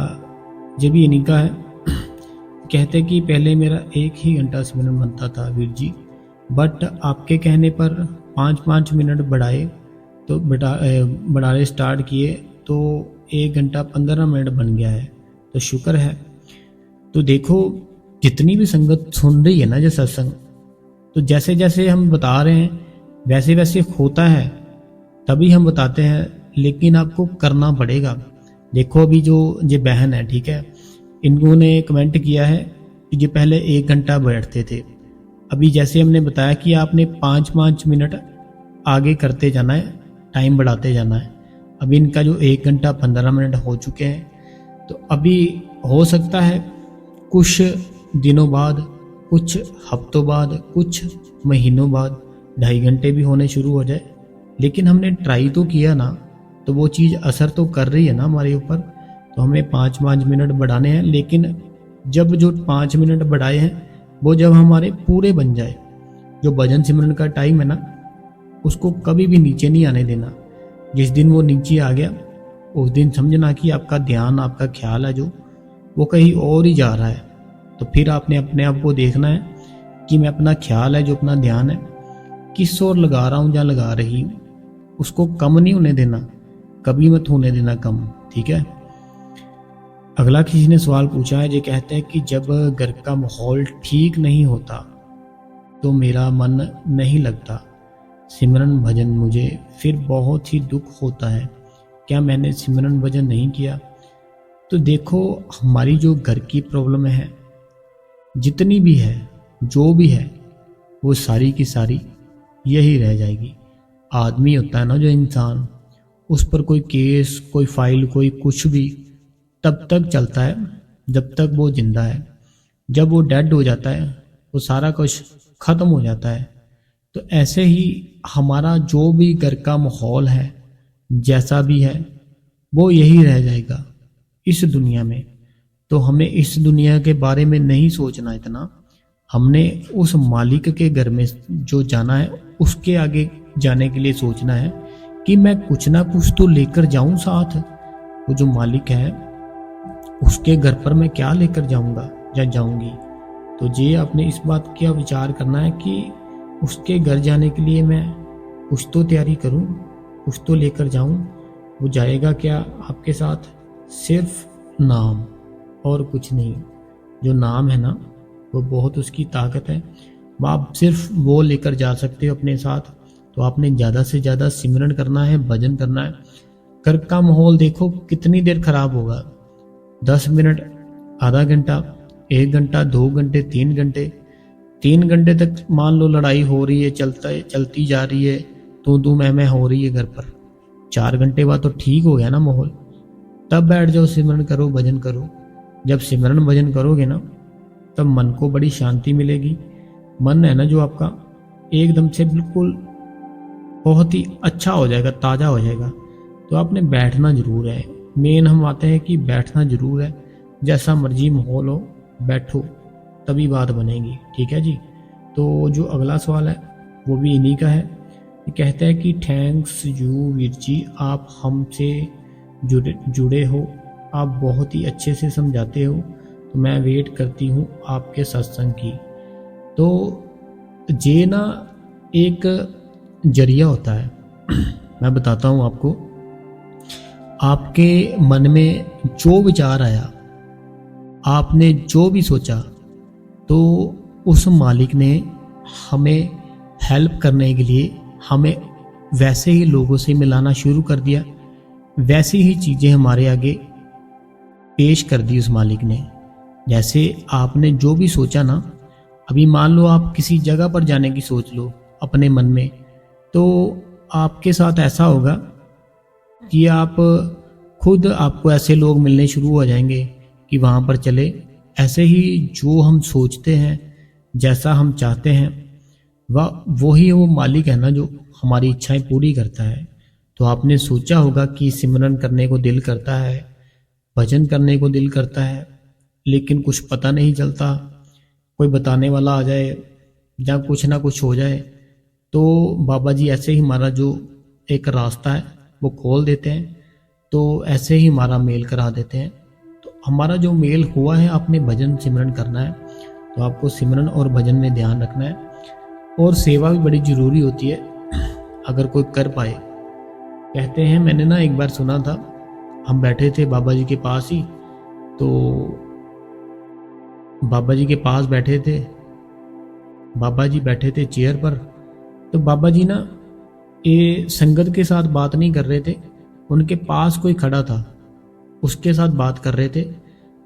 ये भी इन्हीं का है, कहते कि पहले मेरा 1 ही घंटा सिमरन बनता था वीर जी, बट आपके कहने पर 5-5 मिनट बढ़ाए, तो बढ़ाने स्टार्ट किए तो 1 घंटा 15 मिनट बन गया है, तो शुक्र है। तो देखो, जितनी भी संगत सुन रही है ना ये सत्संग, तो जैसे जैसे हम बता रहे हैं वैसे वैसे होता है, तभी हम बताते हैं, लेकिन आपको करना पड़ेगा। देखो अभी जो ये बहन है, ठीक है, इन्होंने कमेंट किया है कि ये पहले 1 घंटा बैठते थे, अभी जैसे हमने बताया कि आपने 5-5 मिनट आगे करते जाना है, टाइम बढ़ाते जाना है। अभी इनका जो 1 घंटा 15 मिनट हो चुके हैं, तो अभी हो सकता है कुछ दिनों बाद, कुछ हफ्तों बाद, कुछ महीनों बाद 2.5 घंटे भी होने शुरू हो जाए, लेकिन हमने ट्राई तो किया ना, तो वो चीज़ असर तो कर रही है ना हमारे ऊपर। तो हमें 5-5 मिनट बढ़ाने हैं, लेकिन जब जो 5 मिनट बढ़ाए हैं वो जब हमारे पूरे बन जाए, जो भजन सिमरन का टाइम है ना, उसको कभी भी नीचे नहीं आने देना। जिस दिन वो नीचे आ गया, उस दिन समझना कि आपका ध्यान, आपका ख्याल है जो, वो कहीं और ही जा रहा है। तो फिर आपने अपने आप को देखना है कि मैं अपना ख्याल है, जो अपना ध्यान है, किस ओर लगा रहा हूँ या लगा रही हूँ, उसको कम नहीं होने देना, कभी मत होने देना कम, ठीक है। अगला किसी ने सवाल पूछा है, ये कहते हैं कि जब घर का माहौल ठीक नहीं होता तो मेरा मन नहीं लगता सिमरन भजन, मुझे फिर बहुत ही दुख होता है, क्या मैंने सिमरन भजन नहीं किया? तो देखो, हमारी जो घर की प्रॉब्लम है, जितनी भी है, जो भी है, वो सारी की सारी यही रह जाएगी। आदमी होता है ना जो इंसान, उस पर कोई केस, कोई फाइल, कोई कुछ भी तब तक चलता है जब तक वो जिंदा है। जब वो डेड हो जाता है वो सारा कुछ खत्म हो जाता है। तो ऐसे ही हमारा जो भी घर का माहौल है, जैसा भी है, वो यही रह जाएगा इस दुनिया में। तो हमें इस दुनिया के बारे में नहीं सोचना इतना, हमने उस मालिक के घर में जो जाना है उसके आगे जाने के लिए सोचना है कि मैं कुछ ना कुछ तो लेकर जाऊं साथ। वो जो मालिक है उसके घर पर मैं क्या लेकर जाऊंगा या जाऊंगी। तो ये आपने इस बात का विचार करना है कि उसके घर जाने के लिए मैं कुछ तो तैयारी करूं, कुछ तो लेकर जाऊं। वो जाएगा क्या आपके साथ? सिर्फ नाम और कुछ नहीं। जो नाम है ना, वो बहुत उसकी ताकत है। आप सिर्फ वो लेकर जा सकते हो अपने साथ। तो आपने ज़्यादा से ज़्यादा सिमरन करना है, भजन करना है। घर का माहौल देखो कितनी देर खराब होगा, 10 मिनट, आधा घंटा, 1 घंटा, 2 घंटे, 3 घंटे, 3 घंटे तक मान लो लड़ाई हो रही है, चलती जा रही है, तू मैं हो रही है घर पर। 4 घंटे बाद तो ठीक हो गया ना माहौल, तब बैठ जाओ, सिमरन करो, भजन करो। जब सिमरन भजन करोगे ना, तब मन को बड़ी शांति मिलेगी। मन है ना जो आपका, एकदम से बिल्कुल बहुत ही अच्छा हो जाएगा, ताज़ा हो जाएगा। तो आपने बैठना जरूर है। मेन हम आते हैं कि बैठना जरूर है। जैसा मर्जी माहौल हो, बैठो, तभी बात बनेगी, ठीक है जी। तो जो अगला सवाल है वो भी इन्हीं का है। ये कहते हैं कि थैंक्स यू वीर जी, आप हमसे जुड़े हो, आप बहुत ही अच्छे से समझाते हो, तो मैं वेट करती हूँ आपके सत्संग की। तो ये ना एक जरिया होता है। मैं बताता हूँ आपको, आपके मन में जो विचार आया आपने जो भी सोचा, तो उस मालिक ने हमें हेल्प करने के लिए हमें वैसे ही लोगों से मिलाना शुरू कर दिया, वैसी ही चीज़ें हमारे आगे पेश कर दी उस मालिक ने। जैसे आपने जो भी सोचा ना, अभी मान लो आप किसी जगह पर जाने की सोच लो अपने मन में, तो आपके साथ ऐसा होगा कि आप खुद आपको ऐसे लोग मिलने शुरू हो जाएंगे कि वहाँ पर चले। ऐसे ही जो हम सोचते हैं, जैसा हम चाहते हैं, वही वो मालिक है ना जो हमारी इच्छाएं पूरी करता है। तो आपने सोचा होगा कि सिमरन करने को दिल करता है, भजन करने को दिल करता है, लेकिन कुछ पता नहीं चलता, कोई बताने वाला आ जाए या कुछ ना कुछ हो जाए। तो बाबा जी ऐसे ही हमारा जो एक रास्ता है वो खोल देते हैं, तो ऐसे ही हमारा मेल करा देते हैं। तो हमारा जो मेल हुआ है, आपने भजन सिमरन करना है, तो आपको सिमरन और भजन में ध्यान रखना है। और सेवा भी बड़ी ज़रूरी होती है अगर कोई कर पाए। कहते हैं, मैंने ना एक बार सुना था, हम बैठे थे बाबा जी के पास ही, तो बाबा जी के पास बैठे थे, बाबा जी बैठे थे चेयर पर। तो बाबा जी ना ये संगत के साथ बात नहीं कर रहे थे, उनके पास कोई खड़ा था उसके साथ बात कर रहे थे।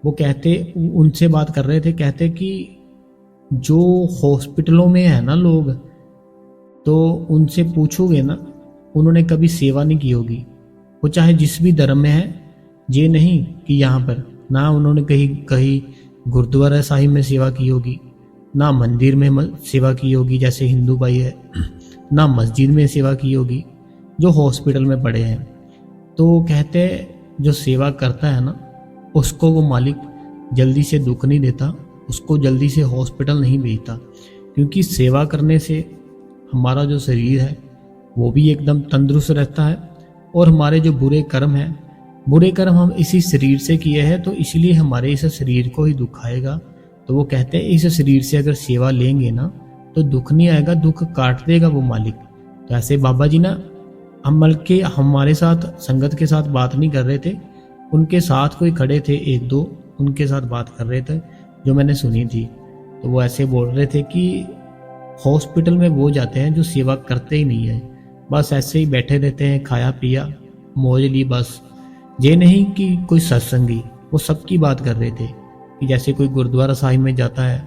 वो कहते, उनसे बात कर रहे थे, कहते कि जो हॉस्पिटलों में है ना लोग, तो उनसे पूछोगे ना, उन्होंने कभी सेवा नहीं की होगी। वो चाहे जिस भी धर्म में है, ये नहीं कि यहाँ पर ना उन्होंने कहीं कहीं गुरुद्वारा साहिब में सेवा की होगी, ना मंदिर में सेवा की होगी जैसे हिंदू भाई है, ना मस्जिद में सेवा की होगी, जो हॉस्पिटल में पड़े हैं। तो कहते जो सेवा करता है ना, उसको वो मालिक जल्दी से दुख नहीं देता, उसको जल्दी से हॉस्पिटल नहीं भेजता, क्योंकि सेवा करने से हमारा जो शरीर है वो भी एकदम तंदुरुस्त रहता है। और हमारे जो बुरे कर्म हैं, बुरे कर्म हम इसी शरीर से किए हैं, तो इसलिए हमारे इस शरीर को ही दुख आएगा। तो वो कहते हैं इस शरीर से अगर सेवा लेंगे ना, तो दुख नहीं आएगा, दुख काट देगा वो मालिक। तो ऐसे बाबा जी ना हम बल्कि हमारे साथ संगत के साथ बात नहीं कर रहे थे, उनके साथ कोई खड़े थे एक दो, उनके साथ बात कर रहे थे जो मैंने सुनी थी। तो वो ऐसे बोल रहे थे कि हॉस्पिटल में वो जाते हैं जो सेवा करते ही नहीं है, बस ऐसे ही बैठे रहते हैं, खाया पिया मौज ली बस। ये नहीं कि कोई सत्संगी, वो सबकी बात कर रहे थे कि जैसे कोई गुरुद्वारा साहिब में जाता है,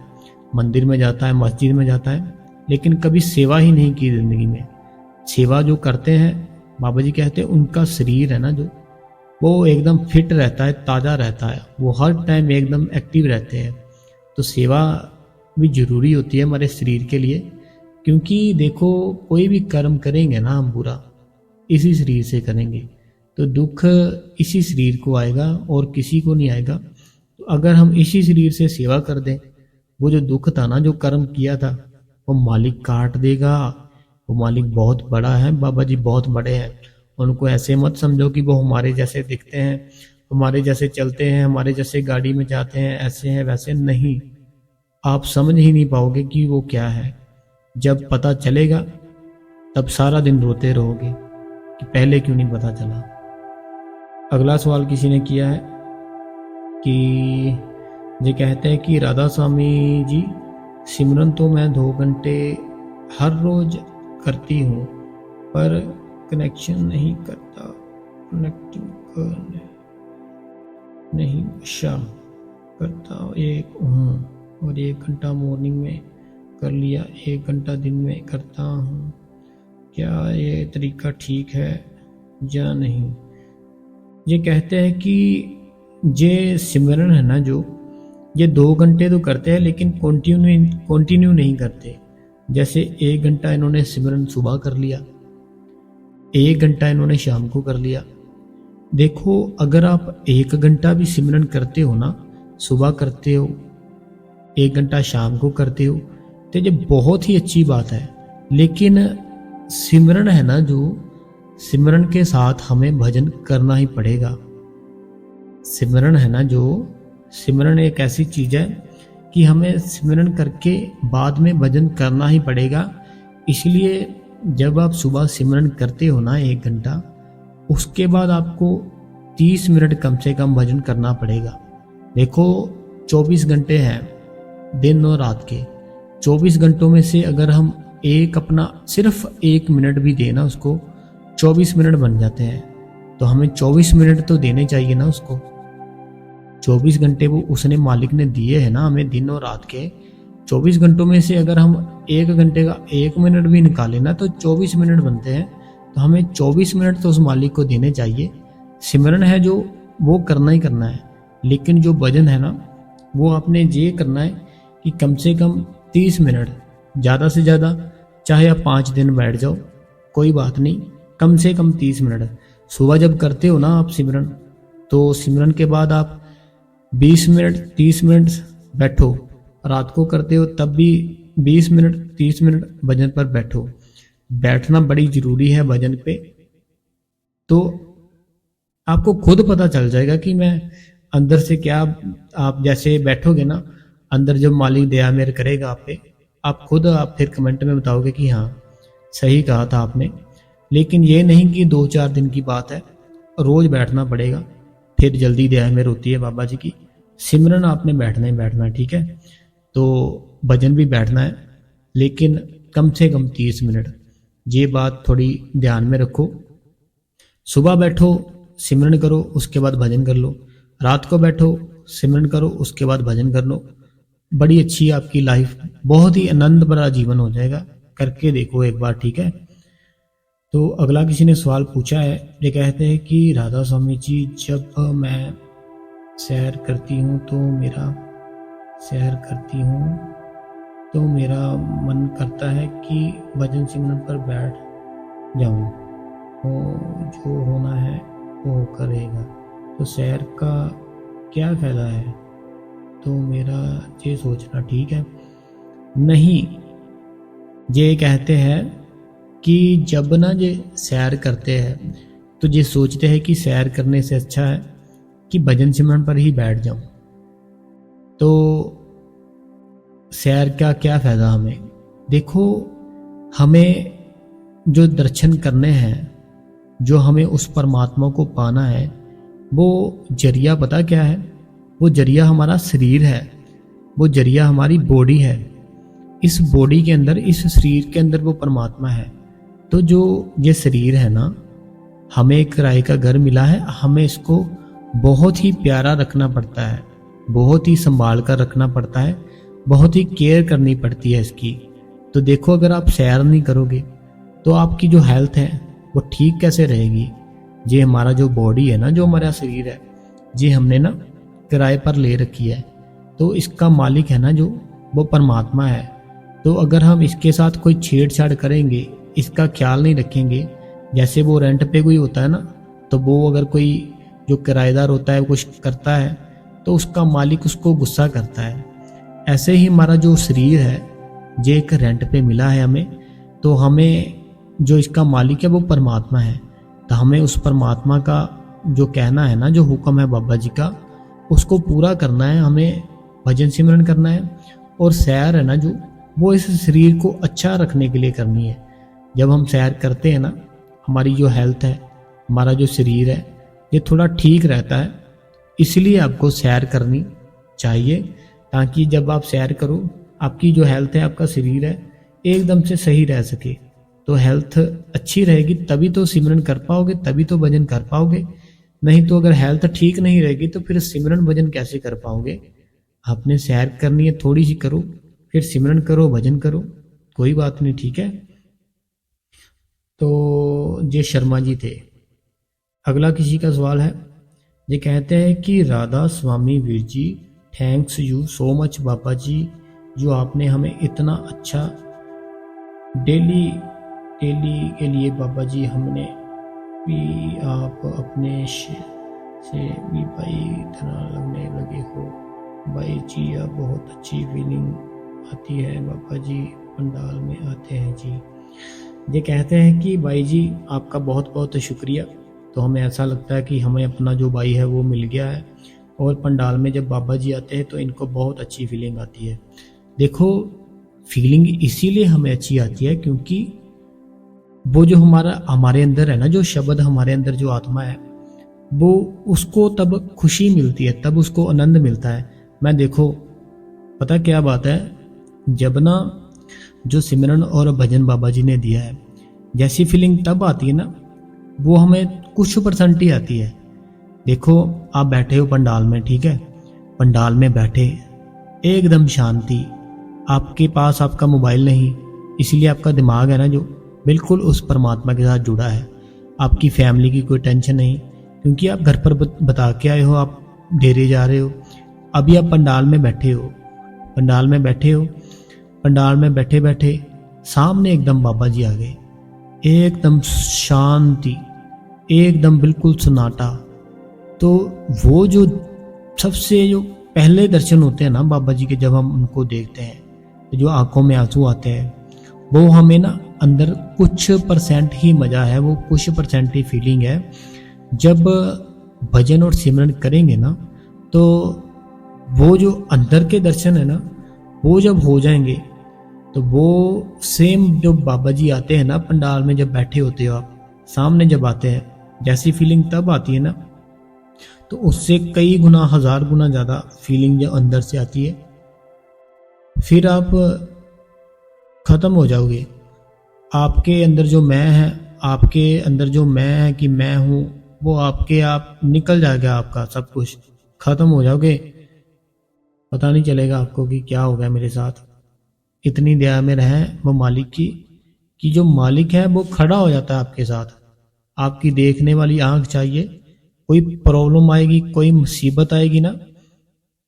मंदिर में जाता है, मस्जिद में जाता है, लेकिन कभी सेवा ही नहीं की जिंदगी में। सेवा जो करते हैं, बाबा जी कहते हैं उनका शरीर है ना जो, वो एकदम फिट रहता है, ताज़ा रहता है, वो हर टाइम एकदम एक्टिव रहते हैं। तो सेवा भी जरूरी होती है हमारे शरीर के लिए, क्योंकि देखो कोई भी कर्म करेंगे ना हम बुरा, इसी शरीर से करेंगे, तो दुख इसी शरीर को आएगा और किसी को नहीं आएगा। तो अगर हम इसी शरीर से सेवा कर दें, वो जो दुख था ना, जो कर्म किया था, वो मालिक काट देगा। वो मालिक बहुत बड़ा है, बाबा जी बहुत बड़े हैं। उनको ऐसे मत समझो कि वो हमारे जैसे दिखते हैं, हमारे जैसे चलते हैं, हमारे जैसे गाड़ी में जाते हैं, ऐसे हैं वैसे नहीं। आप समझ ही नहीं पाओगे कि वो क्या है। जब पता चलेगा तब सारा दिन रोते रहोगे कि पहले क्यों नहीं पता चला। अगला सवाल किसी ने किया है कि ये कहते हैं कि राधा स्वामी जी, सिमरन तो मैं 2 घंटे हर रोज करती हूँ, पर कनेक्शन नहीं करता, कनेक्टिंग करने नहीं अच्छा करता। एक हूँ और 1 घंटा मॉर्निंग में कर लिया, 1 घंटा दिन में करता हूँ, क्या ये तरीका ठीक है या नहीं। ये कहते हैं कि ये सिमरन है ना जो, ये 2 घंटे तो करते हैं लेकिन कंटिन्यू नहीं करते। जैसे 1 घंटा इन्होंने सिमरन सुबह कर लिया, 1 घंटा इन्होंने शाम को कर लिया। देखो अगर आप 1 घंटा भी सिमरन करते हो ना, सुबह करते हो, 1 घंटा शाम को करते हो, तो ये बहुत ही अच्छी बात है। लेकिन सिमरन है ना जो, सिमरन के साथ हमें भजन करना ही पड़ेगा। सिमरन है ना जो, सिमरन एक ऐसी चीज है कि हमें सिमरन करके बाद में भजन करना ही पड़ेगा। इसलिए जब आप सुबह सिमरन करते हो ना 1 घंटा, उसके बाद आपको 30 मिनट कम से कम भजन करना पड़ेगा। देखो 24 घंटे हैं दिन और रात के। 24 घंटों में से अगर हम एक अपना सिर्फ 1 मिनट भी देना उसको, 24 मिनट बन जाते हैं। तो हमें 24 मिनट तो देने चाहिए ना उसको। 24 घंटे वो उसने मालिक ने दिए हैं ना हमें दिन और रात के। 24 घंटों में से अगर हम 1 घंटे का 1 मिनट भी निकालें ना तो 24 मिनट बनते हैं। तो हमें 24 मिनट तो उस मालिक को देने चाहिए। सिमरन है जो वो करना ही करना है, लेकिन जो भजन है ना वो आपने ये करना है कि कम से कम 30 मिनट, ज़्यादा से ज़्यादा चाहे आप 5 दिन बैठ जाओ कोई बात नहीं, कम से कम 30 मिनट। सुबह जब करते हो ना आप सिमरन, तो सिमरन के बाद आप 20 मिनट 30 मिनट बैठो। रात को करते हो तब भी 20 मिनट 30 मिनट भजन पर बैठो। बैठना बड़ी ज़रूरी है भजन पे। तो आपको खुद पता चल जाएगा कि मैं अंदर से क्या, आप जैसे बैठोगे ना अंदर जब मालिक दया मेर करेगा आप पे, आप खुद आप फिर कमेंट में बताओगे कि हाँ सही कहा था आपने। लेकिन ये नहीं कि 2-4 दिन की बात है, रोज बैठना पड़ेगा, फिर जल्दी दया मेर होती है बाबा जी की। सिमरन आपने बैठना ही बैठना है, ठीक है। तो भजन भी बैठना है, लेकिन कम से कम 30 मिनट, ये बात थोड़ी ध्यान में रखो। सुबह बैठो सिमरन करो, उसके बाद भजन कर लो। रात को बैठो सिमरन करो, उसके बाद भजन कर लो। बड़ी अच्छी आपकी लाइफ, बहुत ही आनंद भरा जीवन हो जाएगा। करके देखो एक बार, ठीक है। तो अगला किसी ने सवाल पूछा है, ये कहते हैं कि राधा स्वामी जी जब मैं सैर करती हूँ तो मेरा मन करता है कि भजन सिमरन पर बैठ जाऊँ, तो जो होना है वो करेगा, तो सैर का क्या फ़ायदा है? तो मेरा ये सोचना ठीक है नहीं। ये कहते हैं कि जब ना ये सैर करते हैं तो ये सोचते हैं कि सैर करने से अच्छा है कि भजन सिमरन पर ही बैठ जाऊं। तो सैर का क्या फ़ायदा हमें? देखो, हमें जो दर्शन करने हैं, जो हमें उस परमात्मा को पाना है, वो जरिया पता क्या है? वो जरिया हमारा शरीर है, वो जरिया हमारी बॉडी है। इस बॉडी के अंदर, इस शरीर के अंदर वो परमात्मा है। तो जो ये शरीर है ना, हमें एक किराए का घर मिला है, हमें इसको बहुत ही प्यारा रखना पड़ता है, बहुत ही संभाल कर रखना पड़ता है, बहुत ही केयर करनी पड़ती है इसकी। तो देखो, अगर आप सैर नहीं करोगे तो आपकी जो हेल्थ है वो ठीक कैसे रहेगी? ये हमारा जो बॉडी है ना, जो हमारा शरीर है, ये हमने ना किराए पर ले रखी है। तो इसका मालिक है ना जो, वो परमात्मा है। तो अगर हम इसके साथ कोई छेड़छाड़ करेंगे, इसका ख्याल नहीं रखेंगे, जैसे वो रेंट पे कोई होता है ना, तो वो अगर कोई जो किराएदार होता है कुछ करता है तो उसका मालिक उसको गुस्सा करता है। ऐसे ही हमारा जो शरीर है, ये एक रेंट पे मिला है हमें, तो हमें जो इसका मालिक है वो परमात्मा है। तो हमें उस परमात्मा का जो कहना है ना, जो हुक्म है बाबा जी का, उसको पूरा करना है। हमें भजन सिमरन करना है, और सैर है ना जो, वो इस शरीर को अच्छा रखने के लिए करनी है। जब हम सैर करते हैं ना, हमारी जो हेल्थ है, हमारा जो शरीर है, ये थोड़ा ठीक रहता है। इसलिए आपको सैर करनी चाहिए, ताकि जब आप सैर करो, आपकी जो हेल्थ है, आपका शरीर है, एकदम से सही रह सके। तो हेल्थ अच्छी रहेगी तभी तो सिमरन कर पाओगे, तभी तो भजन कर पाओगे। नहीं तो अगर हेल्थ ठीक नहीं रहेगी तो फिर सिमरन भजन कैसे कर पाओगे? आपने सैर करनी है, थोड़ी सी करो, फिर सिमरन करो, भजन करो, कोई बात नहीं, ठीक है। तो ये शर्मा जी थे। अगला किसी का सवाल है, ये कहते हैं कि राधा स्वामी Veer ji, thanks you so much बाबा जी, जो आपने हमें इतना अच्छा डेली के लिए बाबा जी, हमने भी आप अपने से भी भाई तरह लगने लगे हो भाई जी। अब बहुत अच्छी फीलिंग आती है बाबा जी, पंडाल में आते हैं जी। ये कहते हैं कि भाई जी आपका बहुत बहुत शुक्रिया। तो हमें ऐसा लगता है कि हमें अपना जो भाई है वो मिल गया है, और पंडाल में जब बाबा जी आते हैं तो इनको बहुत अच्छी फीलिंग आती है। देखो, फीलिंग इसीलिए हमें अच्छी आती है क्योंकि वो जो हमारे अंदर है ना, जो शब्द हमारे अंदर जो आत्मा है, वो उसको तब खुशी मिलती है, तब उसको आनंद मिलता है मैं देखो, पता क्या बात है, जब ना जो सिमरन और भजन बाबा जी ने दिया है, जैसी फीलिंग तब आती है ना, वो हमें कुछ परसेंट ही आती है। देखो, आप बैठे हो पंडाल में, ठीक है, पंडाल में बैठे, एकदम शांति, आपके पास आपका मोबाइल नहीं, इसलिए आपका दिमाग है ना जो बिल्कुल उस परमात्मा के साथ जुड़ा है। आपकी फैमिली की कोई टेंशन नहीं, क्योंकि आप घर पर बता के आए हो, आप डेरे जा रहे हो। अभी आप पंडाल में बैठे हो, पंडाल में बैठे हो, पंडाल में बैठे बैठे सामने एकदम बाबा जी आ गए, एकदम शांति, एकदम बिल्कुल सन्नाटा। तो वो जो सबसे जो पहले दर्शन होते हैं ना बाबा जी के, जब हम उनको देखते हैं तो जो आंखों में आंसू आते हैं, वो हमें ना अंदर कुछ परसेंट ही मज़ा है, वो कुछ परसेंट ही फीलिंग है। जब भजन और सिमरन करेंगे ना, तो वो जो अंदर के दर्शन है ना, वो जब हो जाएंगे, तो वो सेम जो बाबा जी आते हैं ना पंडाल में, जब बैठे होते हो आप सामने, जब आते हैं, जैसी फीलिंग तब आती है ना, तो उससे कई गुना, 1000 गुना ज़्यादा फीलिंग जो अंदर से आती है। फिर आप ख़त्म हो जाओगे। आपके अंदर जो मैं है, आपके अंदर जो मैं है कि मैं हूँ, वो आपके आप निकल जाएगा, आपका सब कुछ ख़त्म हो जाओगे। पता नहीं चलेगा आपको कि क्या हो गया मेरे साथ। इतनी दया में रहें वो मालिक की, कि जो मालिक है वो खड़ा हो जाता है आपके साथ। आपकी देखने वाली आंख चाहिए, कोई प्रॉब्लम आएगी, कोई मुसीबत आएगी ना,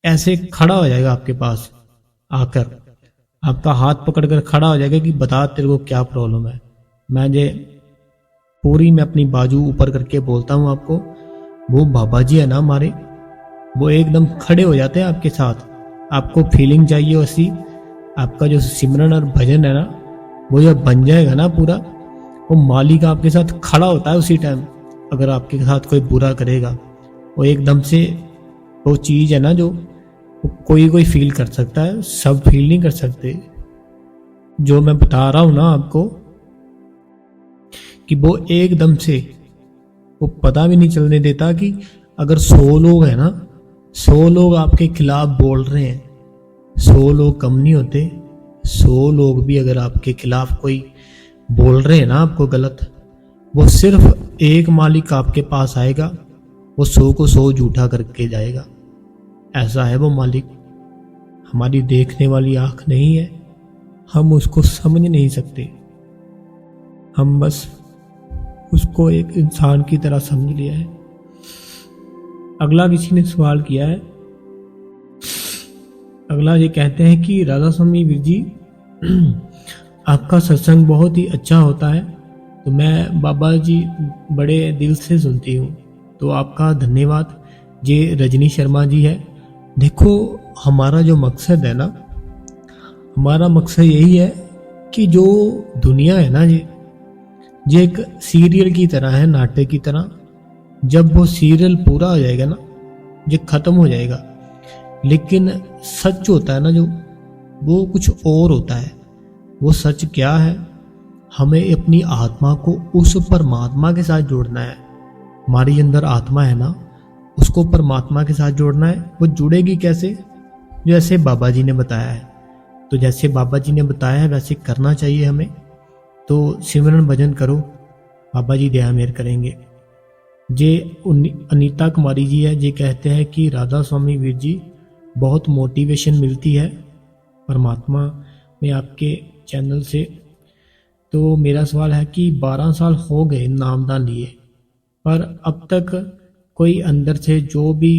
ऐसे खड़ा हो जाएगा आपके पास आकर, आपका हाथ पकड़कर खड़ा हो जाएगा कि बता तेरे को क्या प्रॉब्लम है। मैं अपनी बाजू ऊपर करके बोलता हूँ आपको, वो बाबा जी है ना हमारे, वो एकदम खड़े हो जाते हैं आपके साथ। आपको फीलिंग चाहिए वैसी, आपका जो सिमरन और भजन है ना, वो जब बन जाएगा ना पूरा, वो मालिक आपके साथ खड़ा होता है उसी टाइम। अगर आपके साथ कोई बुरा करेगा, वो एकदम से वो चीज़ है ना जो कोई कोई फील कर सकता है, सब फील नहीं कर सकते। जो मैं बता रहा हूं ना आपको, कि वो एकदम से वो पता भी नहीं चलने देता कि अगर 100 लोग हैं ना, 100 लोग आपके खिलाफ बोल रहे हैं, 100 लोग कम नहीं होते। 100 लोग भी अगर आपके खिलाफ कोई बोल रहे हैं ना आपको गलत, वो सिर्फ एक मालिक आपके पास आएगा, वो 100 को 100 झूठा करके जाएगा। ऐसा है वो मालिक। हमारी देखने वाली आंख नहीं है, हम उसको समझ नहीं सकते। हम बस उसको एक इंसान की तरह समझ लिया है। अगला किसी ने सवाल किया है, अगला ये कहते हैं कि राधा स्वामी वीर जी, आपका सत्संग बहुत ही अच्छा होता है, तो मैं बाबा जी बड़े दिल से सुनती हूँ, तो आपका धन्यवाद। ये रजनी शर्मा जी है। देखो, हमारा जो मकसद है ना, हमारा मकसद यही है कि जो दुनिया है ना, ये एक सीरियल की तरह है, नाटक की तरह। जब वो सीरियल पूरा हो जाएगा ना, ये खत्म हो जाएगा, लेकिन सच होता है ना जो, वो कुछ और होता है। वो सच क्या है? हमें अपनी आत्मा को उस परमात्मा के साथ जोड़ना है। हमारी अंदर आत्मा है ना, उसको परमात्मा के साथ जोड़ना है। वो जुड़ेगी कैसे? जैसे बाबा जी ने बताया है। तो जैसे बाबा जी ने बताया है वैसे करना चाहिए हमें। तो सिमरन भजन करो, बाबा जी दया मेहर करेंगे। जे अनीता कुमारी जी है, जे कहते हैं कि राधा स्वामी वीर जी बहुत मोटिवेशन मिलती है परमात्मा में आपके चैनल से। तो मेरा सवाल है कि 12 साल हो गए नामदान लिए, पर अब तक कोई अंदर से जो भी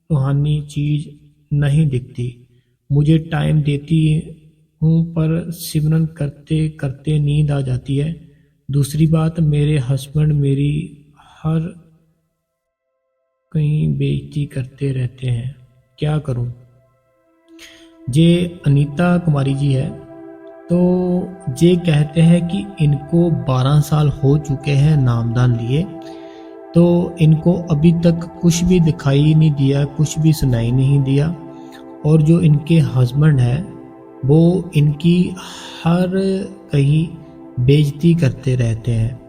रूहानी चीज़ नहीं दिखती। मुझे टाइम देती हूँ पर सिमरन करते करते नींद आ जाती है। दूसरी बात, मेरे हस्बैंड मेरी हर कहीं बेइज्जती करते रहते हैं, क्या करूँ? ये अनीता कुमारी जी है। तो ये कहते हैं कि इनको 12 साल हो चुके हैं नामदान लिए, तो इनको अभी तक कुछ भी दिखाई नहीं दिया, कुछ भी सुनाई नहीं दिया। और जो इनके हस्बैंड है वो इनकी हर कहीं बेइज्जती करते रहते हैं।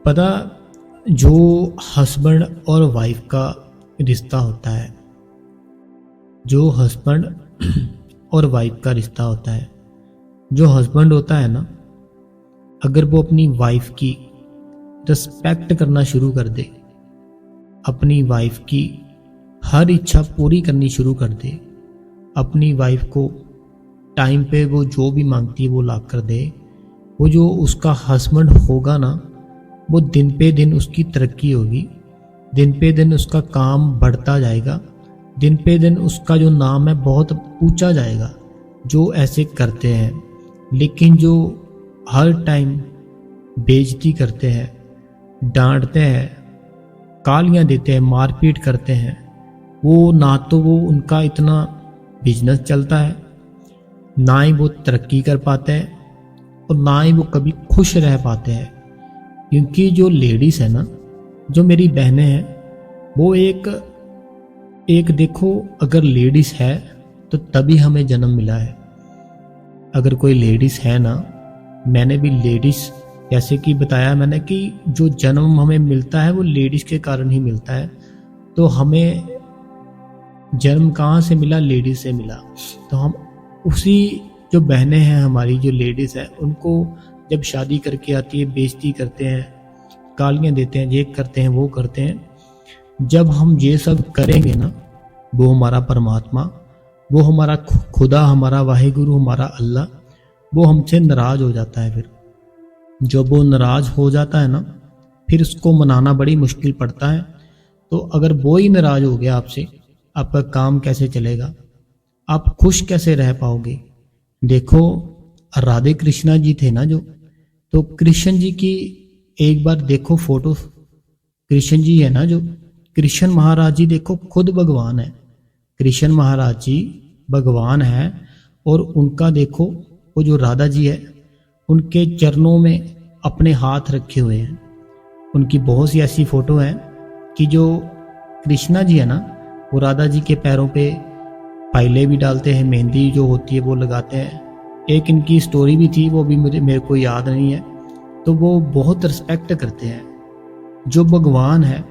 पता, जो हस्बैंड और वाइफ का रिश्ता होता है, जो हस्बैंड और वाइफ का रिश्ता होता है, जो हस्बैंड होता है ना, अगर वो अपनी वाइफ की रिस्पेक्ट करना शुरू कर दे, अपनी वाइफ की हर इच्छा पूरी करनी शुरू कर दे, अपनी वाइफ को टाइम पे वो जो भी मांगती है वो ला कर दे, वो जो उसका हस्बैंड होगा ना, वो दिन पे दिन उसकी तरक्की होगी, दिन पे दिन उसका काम बढ़ता जाएगा, दिन पे दिन उसका जो नाम है बहुत ऊंचा जाएगा। जो ऐसे करते हैं, लेकिन जो हर टाइम बेइज्जती करते हैं, डांटते हैं, गालियाँ देते हैं, मारपीट करते हैं, वो ना तो वो उनका इतना बिजनेस चलता है, ना ही वो तरक्की कर पाते हैं और ना ही वो कभी खुश रह पाते हैं। क्योंकि जो लेडीज़ है ना, जो मेरी बहनें हैं, वो एक देखो, अगर लेडीज़ है तो तभी हमें जन्म मिला है। अगर कोई लेडीज़ है ना, मैंने भी लेडीज़, जैसे कि बताया मैंने कि जो जन्म हमें मिलता है वो लेडीज़ के कारण ही मिलता है। तो हमें जन्म कहाँ से मिला? लेडीज़ से मिला। तो हम उसी, जो बहनें हैं हमारी, जो लेडीज़ हैं, उनको जब शादी करके आती है बेइज्जती करते हैं, गालियाँ देते हैं, ये करते हैं, वो करते हैं। जब हम ये सब करेंगे ना, वो हमारा परमात्मा, वो हमारा खुदा, हमारा वाहिगुरु, हमारा अल्लाह, वो हमसे नाराज़ हो जाता है। फिर जब वो नाराज़ हो जाता है ना, फिर उसको मनाना बड़ी मुश्किल पड़ता है। तो अगर वो ही नाराज़ हो गया आपसे, आपका काम कैसे चलेगा? आप खुश कैसे रह पाओगे? देखो, राधे कृष्णा जी थे ना जो, तो कृष्ण जी की एक बार देखो फोटो, कृष्ण जी है ना जो, कृष्ण महाराज जी देखो खुद भगवान है। कृष्ण महाराज जी भगवान है और उनका देखो, वो जो राधा जी है, उनके चरणों में अपने हाथ रखे हुए हैं। उनकी बहुत सी ऐसी फोटो हैं कि जो कृष्णा जी है ना, वो राधा जी के पैरों पे पायले भी डालते हैं, मेहंदी जो होती है वो लगाते हैं। एक इनकी स्टोरी भी थी, वो भी मेरे को याद नहीं है। तो वो बहुत रिस्पेक्ट करते हैं। जो भगवान है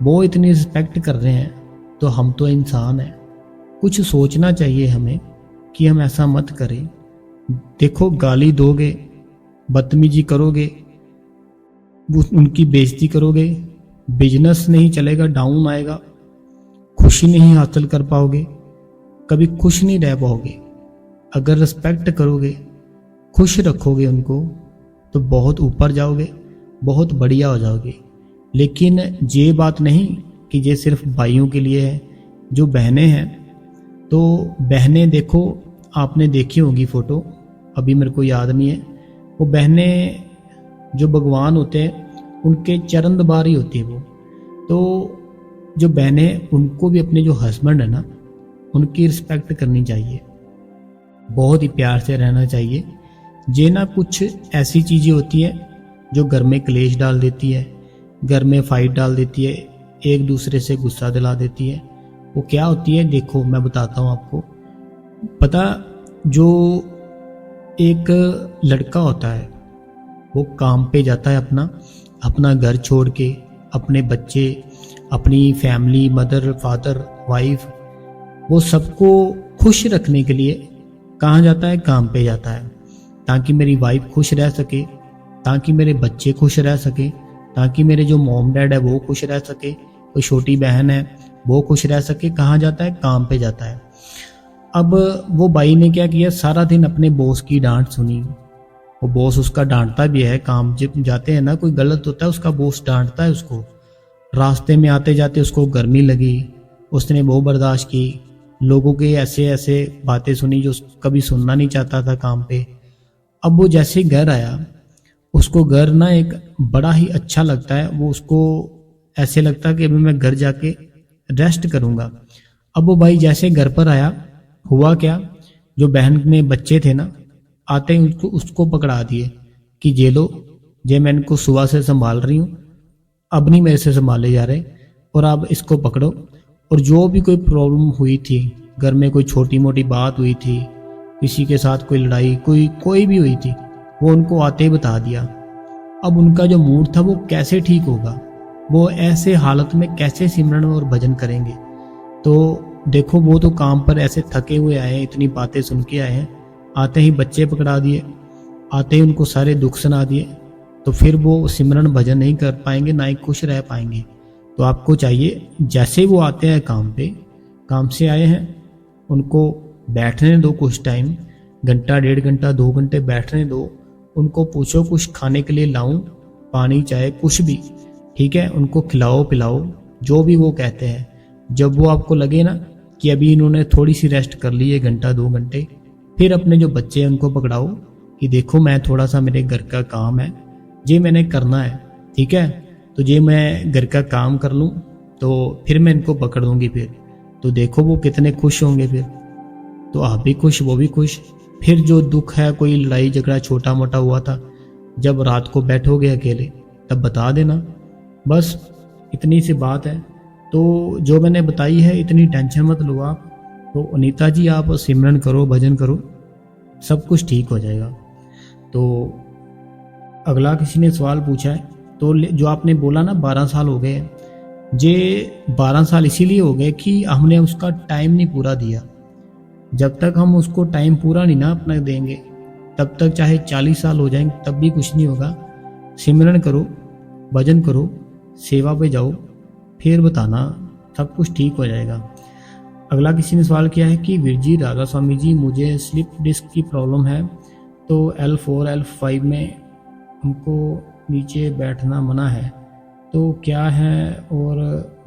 वो इतनी रिस्पेक्ट कर रहे हैं, तो हम तो इंसान हैं। कुछ सोचना चाहिए हमें कि हम ऐसा मत करें। देखो, गाली दोगे, बदतमीजी करोगे, उनकी बेइज्जती करोगे, बिजनेस नहीं चलेगा, डाउन आएगा, खुशी नहीं हासिल कर पाओगे, कभी खुश नहीं रह पाओगे। अगर रिस्पेक्ट करोगे, खुश रखोगे उनको, तो बहुत ऊपर जाओगे, बहुत बढ़िया हो जाओगे। लेकिन ये बात नहीं कि ये सिर्फ भाइयों के लिए है। जो बहनें हैं, तो बहनें देखो, आपने देखी होगी फोटो, अभी मेरे को याद नहीं है। वो बहनें जो भगवान होते हैं, उनके चरण दबारी होती है वो। तो जो बहनें, उनको भी अपने जो हस्बैंड है ना, उनकी रिस्पेक्ट करनी चाहिए, बहुत ही प्यार से रहना चाहिए। ये ना कुछ ऐसी चीज़ें होती है जो घर में क्लेश डाल देती है, घर में फाइट डाल देती है, एक दूसरे से गुस्सा दिला देती है। वो क्या होती है, देखो मैं बताता हूँ आपको। पता, जो एक लड़का होता है, वो काम पे जाता है, अपना घर छोड़ के, अपने बच्चे, अपनी फैमिली, मदर फादर वाइफ, वो सबको खुश रखने के लिए कहाँ जाता है? काम पे जाता है, ताकि मेरी वाइफ खुश रह सके, ताकि मेरे बच्चे खुश रह सके, ताकि मेरे जो मॉम डैड है वो खुश रह सके, कोई छोटी बहन है वो खुश रह सके। कहाँ जाता है? काम पे जाता है। अब वो भाई ने क्या किया, सारा दिन अपने बॉस की डांट सुनी। वो बॉस उसका डांटता भी है, काम जब जाते हैं ना, कोई गलत होता है, उसका बॉस डांटता है उसको। रास्ते में आते जाते उसको गर्मी लगी, उसने वो बर्दाश्त की, लोगों के ऐसे ऐसे बातें सुनी जो कभी सुनना नहीं चाहता था काम पे। अब वो जैसे घर आया, उसको घर ना एक बड़ा ही अच्छा लगता है। वो उसको ऐसे लगता है कि अभी मैं घर जाके रेस्ट करूंगा। अब वो भाई जैसे घर पर आया, हुआ क्या, जो बहन में बच्चे थे ना, आते ही उसको पकड़ा दिए कि ये लो, ये मैं इनको सुबह से संभाल रही हूँ, अब नहीं मेरे से संभाले जा रहे, और अब इसको पकड़ो। और जो भी कोई प्रॉब्लम हुई थी घर में, कोई छोटी मोटी बात हुई थी, किसी के साथ कोई लड़ाई, कोई भी हुई थी, वो उनको आते ही बता दिया। अब उनका जो मूड था वो कैसे ठीक होगा? वो ऐसे हालत में कैसे सिमरन और भजन करेंगे? तो देखो वो तो काम पर ऐसे थके हुए आए हैं, इतनी बातें सुन के आए हैं, आते ही बच्चे पकड़ा दिए, आते ही उनको सारे दुख सुना दिए, तो फिर वो सिमरन भजन नहीं कर पाएंगे, ना ही खुश रह पाएंगे। तो आपको चाहिए जैसे वो आते हैं काम पे, काम से आए हैं, उनको बैठने दो कुछ टाइम, घंटा 1.5 घंटा 2 घंटे बैठने दो। उनको पूछो कुछ खाने के लिए लाऊं, पानी चाहे कुछ भी, ठीक है, उनको खिलाओ पिलाओ, जो भी वो कहते हैं। जब वो आपको लगे ना कि अभी इन्होंने थोड़ी सी रेस्ट कर ली है, 1-2 घंटे, फिर अपने जो बच्चे हैं उनको पकड़ाओ कि देखो मैं थोड़ा सा, मेरे घर का काम है, ये मैंने करना है, ठीक है, तो ये मैं घर का काम कर लूँ तो फिर मैं इनको पकड़ लूँगी। फिर तो देखो वो कितने खुश होंगे, फिर तो आप भी खुश, वो भी खुश। फिर जो दुख है, कोई लड़ाई झगड़ा छोटा मोटा हुआ था, जब रात को बैठोगे अकेले तब बता देना, बस इतनी सी बात है। तो जो मैंने बताई है इतनी टेंशन मत लो आप। तो अनीता जी आप सिमरन करो, भजन करो, सब कुछ ठीक हो जाएगा। तो अगला किसी ने सवाल पूछा है, तो जो आपने बोला ना 12 साल हो गए, ये 12 साल इसीलिए हो गए कि हमने उसका टाइम नहीं पूरा दिया। जब तक हम उसको टाइम पूरा नहीं ना अपना देंगे, तब तक चाहे 40 साल हो जाएंगे तब भी कुछ नहीं होगा। सिमरन करो, भजन करो, सेवा पे जाओ, फिर बताना, सब कुछ ठीक हो जाएगा। अगला किसी ने सवाल किया है कि वीर जी, राधा स्वामी जी, मुझे स्लिप डिस्क की प्रॉब्लम है, तो L4 L5 में हमको नीचे बैठना मना है, तो क्या है, और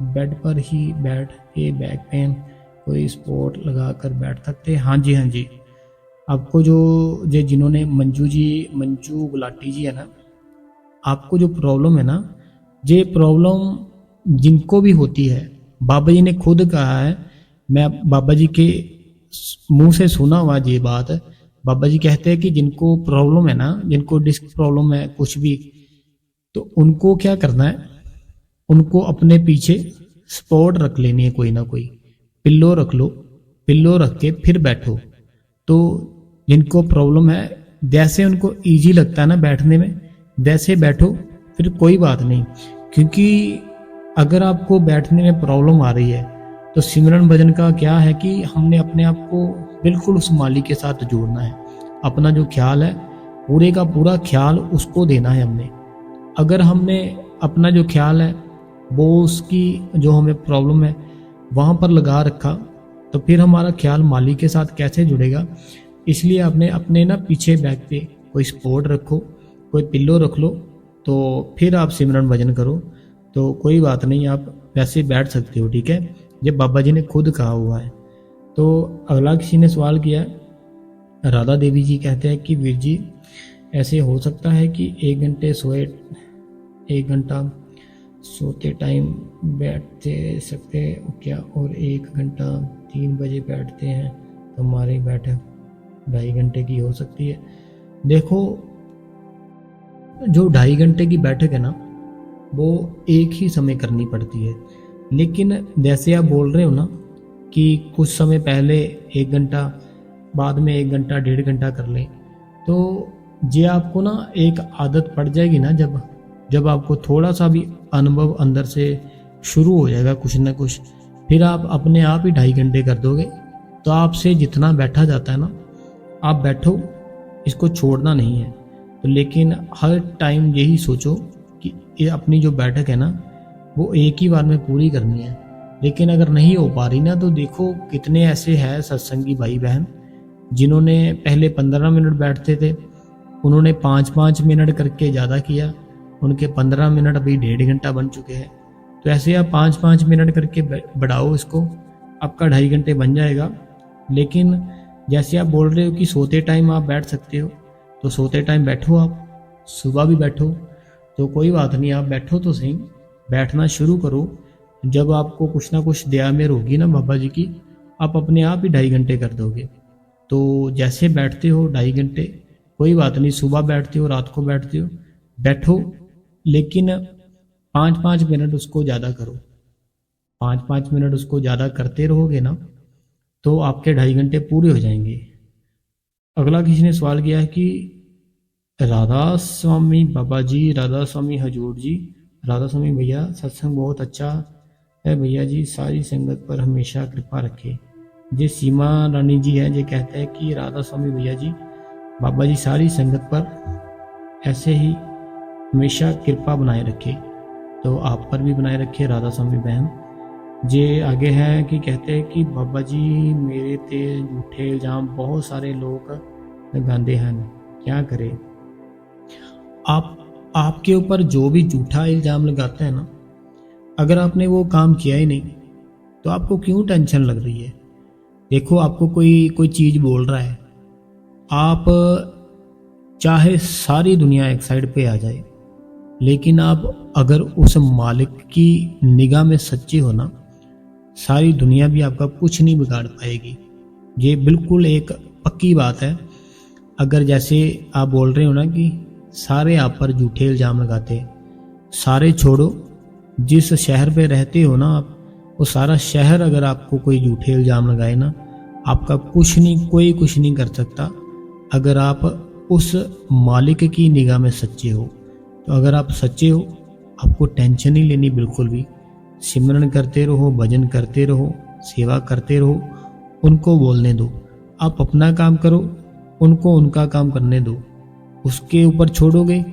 बेड पर ही बैठ के बैक पेन, कोई स्पोर्ट लगा कर बैठ सकते हैं? हाँ जी, हाँ जी। आपको जो जिन्होंने मंजू गुलाटी जी है ना, आपको जो प्रॉब्लम है ना, ये प्रॉब्लम जिनको भी होती है, बाबा जी ने खुद कहा है, मैं बाबा जी के मुंह से सुना हुआ ये बात है। बाबा जी कहते हैं कि जिनको प्रॉब्लम है ना, जिनको डिस्क प्रॉब्लम है कुछ भी, तो उनको क्या करना है, उनको अपने पीछे सपोर्ट रख लेनी है, कोई ना कोई पिल्लो रख लो, पिल्लो रख के फिर बैठो। तो जिनको प्रॉब्लम है, जैसे उनको इजी लगता है ना बैठने में, वैसे बैठो, फिर कोई बात नहीं। क्योंकि अगर आपको बैठने में प्रॉब्लम आ रही है, तो सिमरन भजन का क्या है कि हमने अपने आप को बिल्कुल उस मालिक के साथ जोड़ना है। अपना जो ख्याल है, पूरे का पूरा ख्याल उसको देना है हमने। अगर हमने अपना जो ख्याल है वो उसकी जो हमें प्रॉब्लम है वहाँ पर लगा रखा, तो फिर हमारा ख्याल मालिक के साथ कैसे जुड़ेगा। इसलिए आपने अपने ना पीछे बैक पे कोई सपोर्ट रखो, कोई पिल्लो रख लो, तो फिर आप सिमरन भजन करो, तो कोई बात नहीं, आप वैसे बैठ सकते हो, ठीक है, जब बाबा जी ने खुद कहा हुआ है। तो अगला किसी ने सवाल किया है, राधा देवी जी कहते हैं कि वीर जी, ऐसे हो सकता है कि 1 घंटे सोए, 1 घंटा सोते टाइम बैठते सकते क्या, और 1 घंटा 3 बजे बैठते हैं तो हमारी बैठक 2.5 घंटे की हो सकती है। देखो, जो 2.5 घंटे की बैठक है ना, वो एक ही समय करनी पड़ती है। लेकिन जैसे आप बोल रहे हो ना कि कुछ समय पहले 1 घंटा, बाद में 1 घंटा 1.5 घंटा कर लें, तो ये आपको ना एक आदत पड़ जाएगी ना, जब आपको थोड़ा सा भी अनुभव अंदर से शुरू हो जाएगा कुछ ना कुछ, फिर आप अपने आप ही 2.5 घंटे कर दोगे। तो आपसे जितना बैठा जाता है ना, आप बैठो, इसको छोड़ना नहीं है। तो लेकिन हर टाइम यही सोचो कि ये अपनी जो बैठक है ना, वो एक ही बार में पूरी करनी है। लेकिन अगर नहीं हो पा रही ना, तो देखो कितने ऐसे हैं सत्संगी भाई बहन जिन्होंने पहले 15 मिनट बैठते थे, उन्होंने 5-5 मिनट करके ज़्यादा किया, उनके 15 मिनट अभी 1.5 घंटा बन चुके हैं। तो ऐसे आप 5-5 मिनट करके बढ़ाओ इसको, आपका 2.5 घंटे बन जाएगा। लेकिन जैसे आप बोल रहे हो कि सोते टाइम आप बैठ सकते हो, तो सोते टाइम बैठो, आप सुबह भी बैठो, तो कोई बात नहीं, आप बैठो तो सही, बैठना शुरू करो। जब आपको कुछ ना कुछ दया मेहर होगी ना बाबा जी की, आप अपने आप ही 2.5 घंटे कर दोगे। तो जैसे बैठते हो 2.5 घंटे, कोई बात नहीं, सुबह बैठते हो, रात को बैठते हो, बैठो, लेकिन 5-5 मिनट उसको ज़्यादा करो। 5-5 मिनट उसको ज़्यादा करते रहोगे ना, तो आपके 2.5 घंटे पूरे हो जाएंगे। अगला किसी ने सवाल किया है कि राधा स्वामी बाबा जी, राधा स्वामी हजूर जी, राधा स्वामी भैया, सत्संग बहुत अच्छा है भैया जी सारी संगत पर हमेशा कृपा रखे। जे सीमा रानी जी है, जे कहते हैं कि राधा स्वामी भैया जी बाबा जी सारी संगत पर ऐसे ही हमेशा कृपा बनाए रखे, तो आप पर भी बनाए रखे राधा स्वामी बहन। जे आगे है कि कहते हैं कि बाबा जी मेरे ते झूठे इल्जाम बहुत सारे लोग लगाते हैं, क्या करे। आपके ऊपर जो भी झूठा इल्जाम लगाते हैं ना, अगर आपने वो काम किया ही नहीं तो आपको क्यों टेंशन लग रही है। देखो आपको कोई चीज़ बोल रहा है, आप चाहे सारी दुनिया एक साइड पे आ जाए, लेकिन आप अगर उस मालिक की निगाह में सच्चे हो ना, सारी दुनिया भी आपका कुछ नहीं बिगाड़ पाएगी। ये बिल्कुल एक पक्की बात है। अगर जैसे आप बोल रहे हो ना कि सारे आप पर झूठे इल्ज़ाम लगाते, सारे छोड़ो, जिस शहर पे रहते हो ना आप, वो सारा शहर अगर आपको कोई झूठे इल्ज़ाम लगाए ना, आपका कोई कुछ नहीं कर सकता अगर आप उस मालिक की निगाह में सच्चे हो। तो अगर आप सच्चे हो, आपको टेंशन नहीं लेनी बिल्कुल भी। सिमरन करते रहो, भजन करते रहो, सेवा करते रहो, उनको बोलने दो। आप अपना काम करो, उनको उनका काम करने दो। उसके ऊपर छोड़ोगे,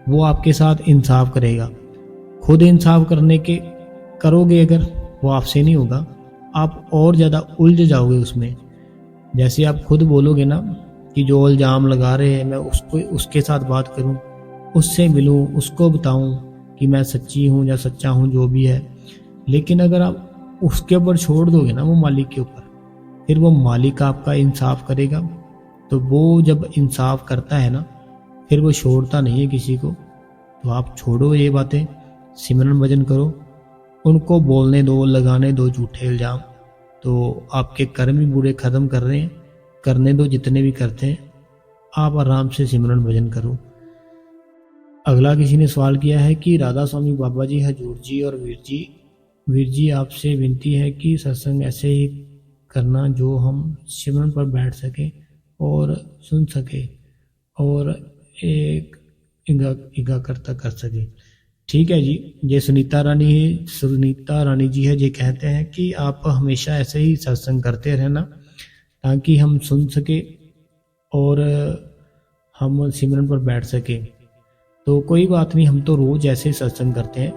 वो आपके साथ इंसाफ करेगा। खुद इंसाफ करोगे अगर, वो आपसे नहीं होगा, आप और ज़्यादा उलझ जाओगे उसमें। जैसे आप खुद बोलोगे ना कि जो इल्ज़ाम लगा रहे हैं मैं उसके साथ बात करूं, उससे मिलूं, उसको बताऊं कि मैं सच्ची हूं या सच्चा हूं जो भी है। लेकिन अगर आप उसके ऊपर छोड़ दोगे ना वो मालिक के ऊपर, फिर वो मालिक आपका इंसाफ करेगा। तो वो जब इंसाफ करता है ना, फिर वो छोड़ता नहीं है किसी को। तो आप छोड़ो ये बातें, सिमरन भजन करो, उनको बोलने दो, लगाने दो झूठे इल्ज़ाम। तो आपके कर्म भी बुरे ख़त्म कर रहे हैं, करने दो जितने भी करते हैं। आप आराम से सिमरन भजन करो। अगला किसी ने सवाल किया है कि राधा स्वामी बाबा जी, हजूर जी और वीर जी आपसे विनती है कि सत्संग ऐसे ही करना जो हम सिमरन पर बैठ सकें और सुन सके और एक एकाग्रता कर सके। ठीक है जी। ये सुनीता रानी जी है, ये कहते हैं कि आप हमेशा ऐसे ही सत्संग करते रहना ताकि हम सुन सके और हम सिमरन पर बैठ सके। तो कोई बात नहीं, हम तो रोज़ ऐसे सत्संग करते हैं।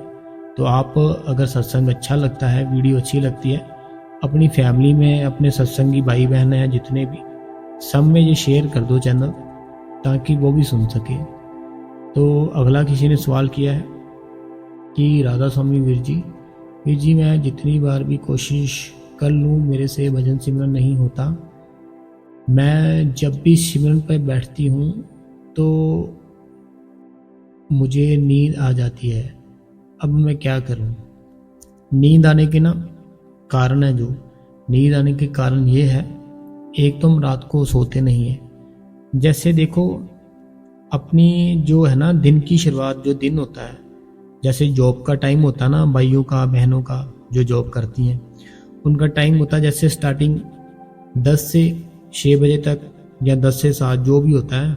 तो आप अगर सत्संग अच्छा लगता है, वीडियो अच्छी लगती है, अपनी फैमिली में अपने सत्संगी भाई बहन हैं जितने भी, सब में ये शेयर कर दो चैनल, ताकि वो भी सुन सके। तो अगला किसी ने सवाल किया है कि राधा स्वामी वीर जी मैं जितनी बार भी कोशिश कर लूँ मेरे से भजन सिमरन नहीं होता। मैं जब भी सिमरन पर बैठती हूँ तो मुझे नींद आ जाती है। अब मैं क्या करूं। नींद आने के ना कारण है, जो नींद आने के कारण ये है, एक तो हम रात को सोते नहीं है। जैसे देखो अपनी जो है ना दिन की शुरुआत, जो दिन होता है, जैसे जॉब का टाइम होता है ना, भाइयों का बहनों का जो जॉब करती हैं उनका टाइम होता है, जैसे स्टार्टिंग 10 से 6 बजे तक या 10 से 7 जो भी होता है।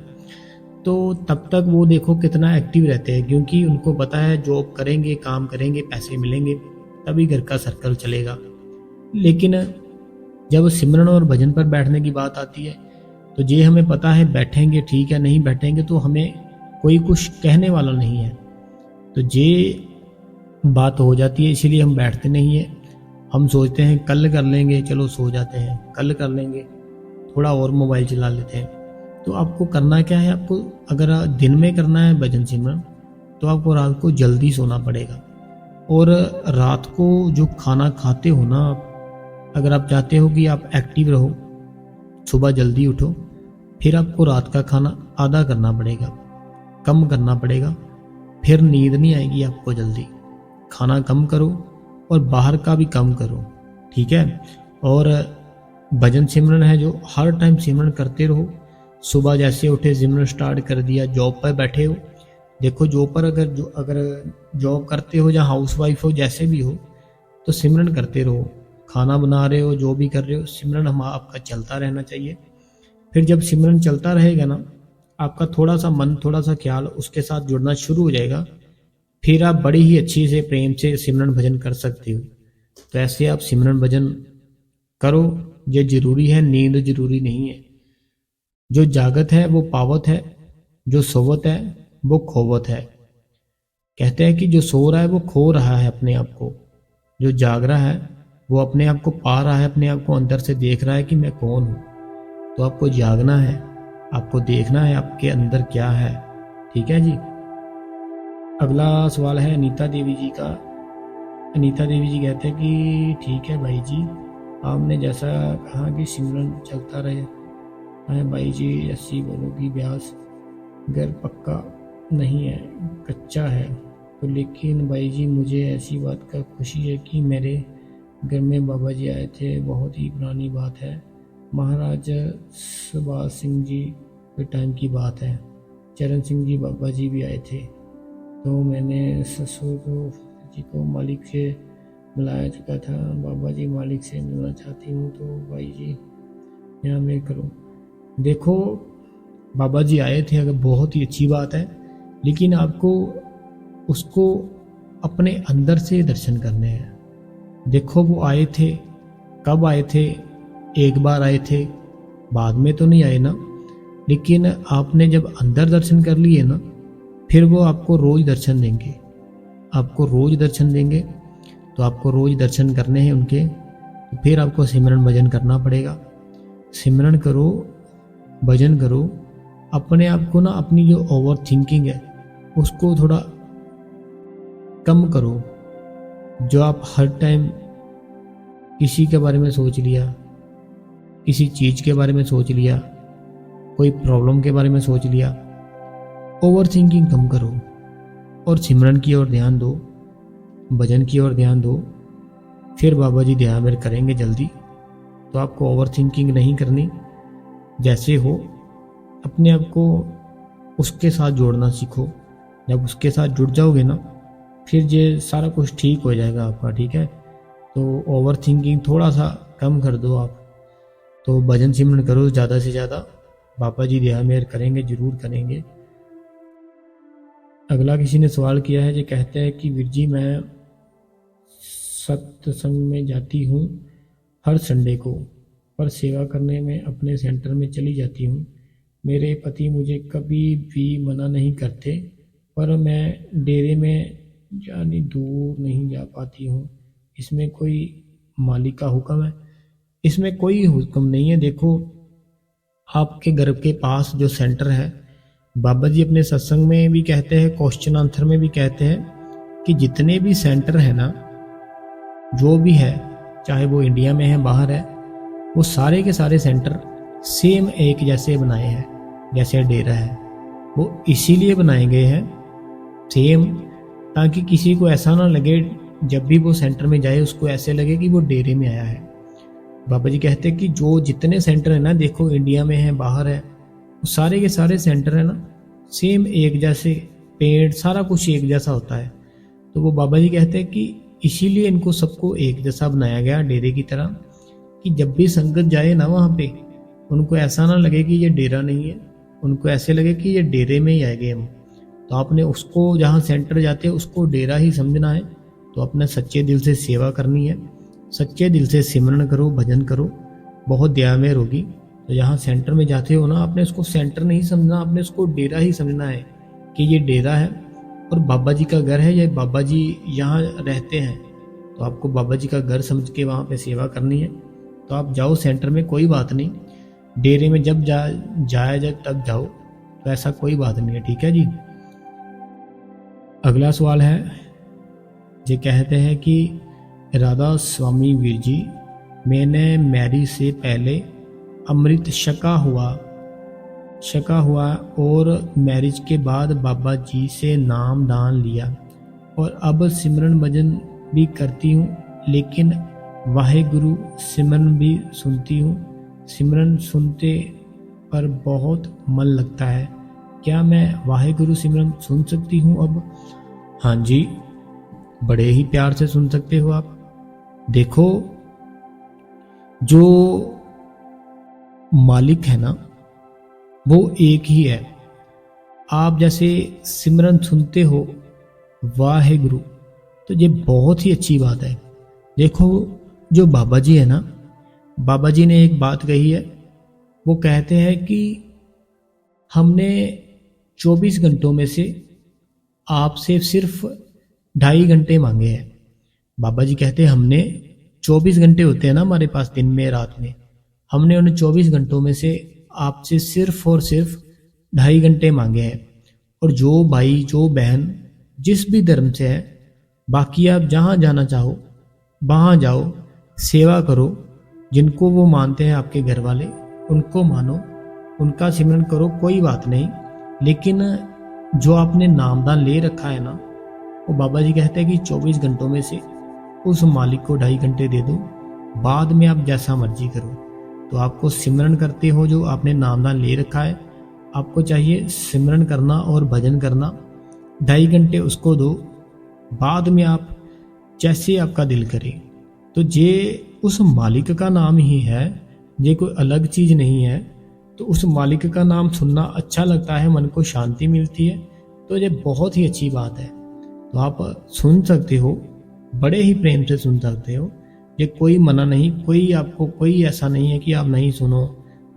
तो तब तक वो देखो कितना एक्टिव रहते हैं, क्योंकि उनको पता है जॉब करेंगे, काम करेंगे, पैसे मिलेंगे, तभी घर का सर्कल चलेगा। लेकिन जब सिमरन और भजन पर बैठने की बात आती है तो ये हमें पता है बैठेंगे ठीक है, नहीं बैठेंगे तो हमें कोई कुछ कहने वाला नहीं है। तो ये बात हो जाती है, इसीलिए हम बैठते नहीं है। हम सोचते हैं कल कर लेंगे, चलो सो जाते हैं, कल कर लेंगे, थोड़ा और मोबाइल चला लेते हैं। तो आपको करना क्या है, आपको अगर दिन में करना है भजन सिमरन तो आपको रात को जल्दी सोना पड़ेगा। और रात को जो खाना खाते हो ना आप, अगर आप चाहते हो कि आप एक्टिव रहो, सुबह जल्दी उठो, फिर आपको रात का खाना आधा करना पड़ेगा, कम करना पड़ेगा। फिर नींद नहीं आएगी आपको जल्दी। खाना कम करो और बाहर का भी कम करो, ठीक है। और भजन सिमरन है जो हर टाइम सिमरन करते रहो। सुबह जैसे उठे सिमरन स्टार्ट कर दिया, जॉब पर बैठे हो, देखो जॉब पर अगर जॉब करते हो या हाउस वाइफ हो, जैसे भी हो, तो सिमरन करते रहो। खाना बना रहे हो, जो भी कर रहे हो, सिमरन आपका चलता रहना चाहिए। फिर जब सिमरन चलता रहेगा ना, आपका थोड़ा सा मन, थोड़ा सा ख्याल उसके साथ जुड़ना शुरू हो जाएगा। फिर आप बड़ी ही अच्छी से प्रेम से सिमरन भजन कर सकते हो। तो ऐसे आप सिमरन भजन करो। ये जरूरी है, नींद जरूरी नहीं है। जो जागत है वो पावत है, जो सोवत है वो खोवत है। कहते हैं कि जो सो रहा है वो खो रहा है अपने आप को, जो जाग रहा है वो अपने आप को पा रहा है, अपने आप को अंदर से देख रहा है कि मैं कौन हूँ। तो आपको जागना है, आपको देखना है आपके अंदर क्या है। ठीक है जी। अगला सवाल है अनीता देवी जी का। अनीता देवी जी कहते हैं कि ठीक है भाई जी, आपने जैसा कहा कि सिमरन चलता रहे है भाई जी, ऐसी बोलो कि ब्यास घर पक्का नहीं है, कच्चा है। तो लेकिन भाई जी मुझे ऐसी बात का खुशी है कि मेरे घर में बाबा जी आए थे, बहुत ही पुरानी बात है, महाराज सुभाष सिंह जी के टाइम की बात है। चरण सिंह जी बाबा जी भी आए थे। तो मैंने ससुर को जी को मालिक से मिलाया चुका था, बाबा जी मालिक से मिलना चाहती हूँ, तो भाई जी यहाँ में करो। देखो बाबा जी आए थे अगर बहुत ही अच्छी बात है, लेकिन आपको उसको अपने अंदर से दर्शन करने हैं। देखो वो आए थे, कब आए थे? एक बार आए थे, बाद में तो नहीं आए ना। लेकिन आपने जब अंदर दर्शन कर लिए ना, फिर वो आपको रोज दर्शन देंगे, आपको रोज दर्शन देंगे। तो आपको रोज दर्शन करने हैं उनके, तो फिर आपको सिमरन भजन करना पड़ेगा। सिमरन करो, भजन करो, अपने आप को ना, अपनी जो ओवर थिंकिंग है उसको थोड़ा कम करो। जो आप हर टाइम किसी के बारे में सोच लिया, किसी चीज़ के बारे में सोच लिया, कोई प्रॉब्लम के बारे में सोच लिया, ओवर थिंकिंग कम करो और सिमरन की ओर ध्यान दो, भजन की ओर ध्यान दो। फिर बाबा जी ध्यान में करेंगे जल्दी। तो आपको ओवर थिंकिंग नहीं करनी, जैसे हो अपने आप को उसके साथ जोड़ना सीखो। जब उसके साथ जुड़ जाओगे ना, फिर ये सारा कुछ ठीक हो जाएगा आपका। ठीक है, तो ओवर थिंकिंग थोड़ा सा कम कर दो आप। तो भजन सिमरन करो ज़्यादा से ज़्यादा, बाबा जी दया मेहर करेंगे, जरूर करेंगे। अगला किसी ने सवाल किया है, जो कहते हैं कि वीर जी मैं सत्संग में जाती हूँ हर संडे को, पर सेवा करने में अपने सेंटर में चली जाती हूँ। मेरे पति मुझे कभी भी मना नहीं करते, पर मैं डेरे में जानी दूर नहीं जा पाती हूँ। इसमें कोई मालिक का हुक्म है? इसमें कोई हुक्म नहीं है। देखो आपके घर के पास जो सेंटर है, बाबा जी अपने सत्संग में भी कहते हैं, क्वेश्चन आंसर में भी कहते हैं कि जितने भी सेंटर है ना, जो भी है, चाहे वो इंडिया में है बाहर है, वो सारे के सारे सेंटर सेम एक जैसे बनाए हैं, जैसे डेरा है। वो इसीलिए बनाए गए हैं सेम, ताकि किसी को ऐसा ना लगे जब भी वो सेंटर में जाए उसको ऐसे लगे कि वो डेरे में आया है। बाबा जी कहते हैं कि जो जितने सेंटर है ना, देखो इंडिया में है बाहर है, वो सारे के सारे सेंटर है ना सेम एक जैसे, पेड़ सारा कुछ एक जैसा होता है। तो वो बाबा जी कहते हैं कि इसीलिए इनको सबको एक जैसा बनाया गया डेरे की तरह, कि जब भी संगत जाए ना वहाँ पे, उनको ऐसा ना लगे कि ये डेरा नहीं है, उनको ऐसे लगे कि ये डेरे में ही आएंगे हम। तो आपने उसको, जहाँ सेंटर जाते हैं उसको डेरा ही समझना है। तो अपने सच्चे दिल से सेवा करनी है, सच्चे दिल से सिमरन करो, भजन करो, बहुत दया मेहर होगी। तो जहाँ सेंटर में जाते हो ना, आपने उसको सेंटर नहीं समझना, आपने उसको डेरा ही समझना है कि ये डेरा है और बाबा जी का घर है, ये बाबा जी यहाँ रहते हैं। तो आपको बाबा जी का घर समझ के वहाँ पे सेवा करनी है। तो आप जाओ सेंटर में, कोई बात नहीं, डेरे में जब जाया जाए तब जाओ, तो ऐसा कोई बात नहीं है। ठीक है जी। अगला सवाल है, ये कहते हैं कि राधा स्वामी वीर जी, मैंने मैरिज से पहले अमृत छका हुआ और मैरिज के बाद बाबा जी से नाम दान लिया और अब सिमरन भजन भी करती हूँ, लेकिन वाहेगुरु सिमरन भी सुनती हूँ। सिमरन सुनते पर बहुत मन लगता है, क्या मैं वाहेगुरु सिमरन सुन सकती हूँ अब? हाँ जी, बड़े ही प्यार से सुन सकते हो आप। देखो जो मालिक है ना, वो एक ही है। आप जैसे सिमरन सुनते हो वाहेगुरु, तो ये बहुत ही अच्छी बात है। देखो, जो बाबा जी है ना, बाबा जी ने एक बात कही है। वो कहते हैं कि हमने 24 घंटों में से आपसे सिर्फ 2.5 घंटे मांगे हैं। बाबा जी कहते हैं हमने 24 घंटे होते हैं ना हमारे पास दिन में रात में, हमने उन 24 घंटों में से आपसे सिर्फ और सिर्फ 2.5 घंटे मांगे हैं। और जो भाई जो बहन जिस भी धर्म से है, बाकी आप जहाँ जाना चाहो वहाँ जाओ, सेवा करो। जिनको वो मानते हैं आपके घर वाले, उनको मानो, उनका सिमरन करो, कोई बात नहीं। लेकिन जो आपने नामदान ले रखा है ना, वो बाबा जी कहते हैं कि 24 घंटों में से उस मालिक को 2.5 घंटे दे दो, बाद में आप जैसा मर्जी करो। तो आपको सिमरन करते हो, जो आपने नामदान ले रखा है, आपको चाहिए सिमरन करना और भजन करना। 2.5 घंटे उसको दो, बाद में आप जैसे आपका दिल करे। तो ये उस मालिक का नाम ही है, ये कोई अलग चीज़ नहीं है। तो उस मालिक का नाम सुनना अच्छा लगता है, मन को शांति मिलती है, तो ये बहुत ही अच्छी बात है। तो आप सुन सकते हो, बड़े ही प्रेम से सुन सकते हो। ये कोई मना नहीं, कोई आपको कोई ऐसा नहीं है कि आप नहीं सुनो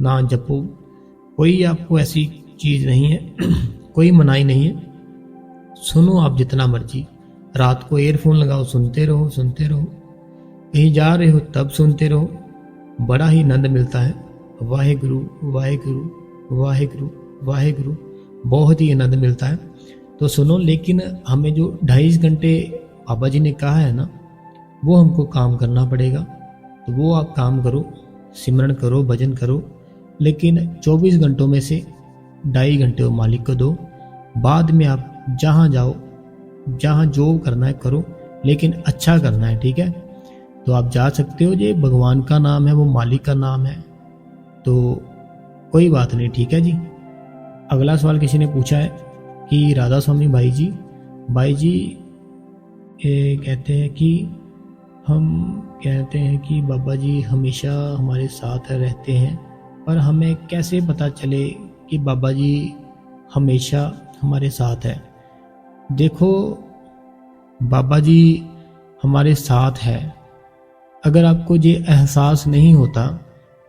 ना जपो, कोई आपको ऐसी चीज़ नहीं है कोई मनाही नहीं है। सुनो आप जितना मर्जी, रात को ईयरफोन लगाओ, सुनते रहो सुनते रहो, कहीं जा रहे हो तब सुनते रहो, बड़ा ही आनंद मिलता है। वाहेगुरु वाहेगुरु वाहेगुरु वाहेगुरु, बहुत ही आनंद मिलता है। तो सुनो, लेकिन हमें जो 2.5 घंटे बाबा जी ने कहा है ना, वो हमको काम करना पड़ेगा। तो वो आप काम करो, सिमरन करो, भजन करो, लेकिन 24 घंटों में से 2.5 घंटे वो मालिक को दो। बाद में आप जहाँ जाओ, जहाँ जो करना है करो, लेकिन अच्छा करना है, ठीक है। तो आप जा सकते हो, ये भगवान का नाम है, वो मालिक का नाम है, तो कोई बात नहीं, ठीक है जी। अगला सवाल किसी ने पूछा है कि राधा स्वामी भाई जी कहते हैं कि हम कहते हैं कि बाबा जी हमेशा हमारे साथ रहते हैं, पर हमें कैसे पता चले कि बाबा जी हमेशा हमारे साथ है। देखो, बाबा जी हमारे साथ है, अगर आपको ये एहसास नहीं होता,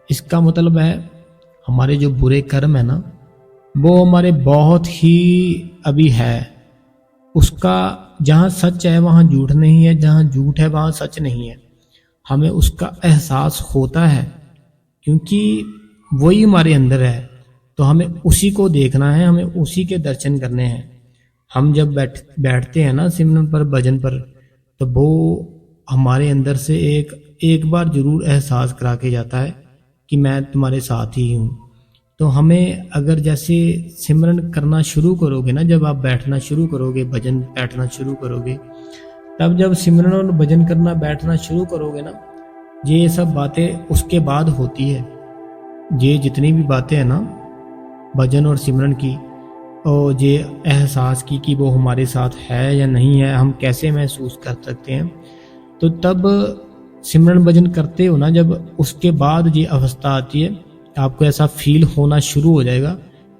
इसका मतलब है हमारे जो बुरे कर्म है ना, वो हमारे बहुत ही अभी है। उसका जहाँ सच है वहाँ झूठ नहीं है, जहाँ झूठ है वहाँ सच नहीं है। हमें उसका एहसास होता है क्योंकि वही हमारे अंदर है। तो हमें उसी को देखना है, हमें उसी के दर्शन करने हैं। हम जब बैठते हैं ना सिमरन पर, भजन पर, तो वो हमारे अंदर से एक बार जरूर एहसास करा के जाता है कि मैं तुम्हारे साथ ही हूँ। तो हमें अगर जैसे सिमरन करना शुरू करोगे ना, जब आप बैठना शुरू करोगे, भजन बैठना शुरू करोगे, तब जब सिमरन और भजन करना बैठना शुरू करोगे ना, ये सब बातें उसके बाद होती है। ये जितनी भी बातें हैं ना भजन और सिमरन की, और ये एहसास की कि वो हमारे साथ है या नहीं है, हम कैसे महसूस कर सकते हैं। तो तब सिमरन भजन करते हो ना, जब उसके बाद ये अवस्था आती है, आपको ऐसा फील होना शुरू हो जाएगा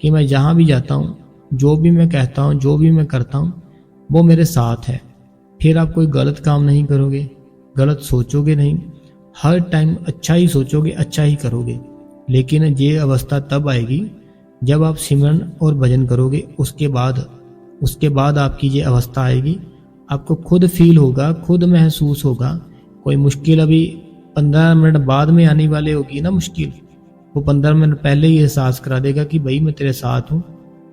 कि मैं जहाँ भी जाता हूँ, जो भी मैं कहता हूँ, जो भी मैं करता हूँ, वो मेरे साथ है। फिर आप कोई गलत काम नहीं करोगे, गलत सोचोगे नहीं, हर टाइम अच्छा ही सोचोगे, अच्छा ही करोगे। लेकिन ये अवस्था तब आएगी जब आप सिमरन और भजन करोगे, उसके बाद आपकी ये अवस्था आएगी। आपको खुद फील होगा, खुद महसूस होगा। कोई मुश्किल अभी 15 मिनट बाद में आने वाले होगी ना मुश्किल, वो 15 मिनट पहले ही एहसास करा देगा कि भाई मैं तेरे साथ हूँ,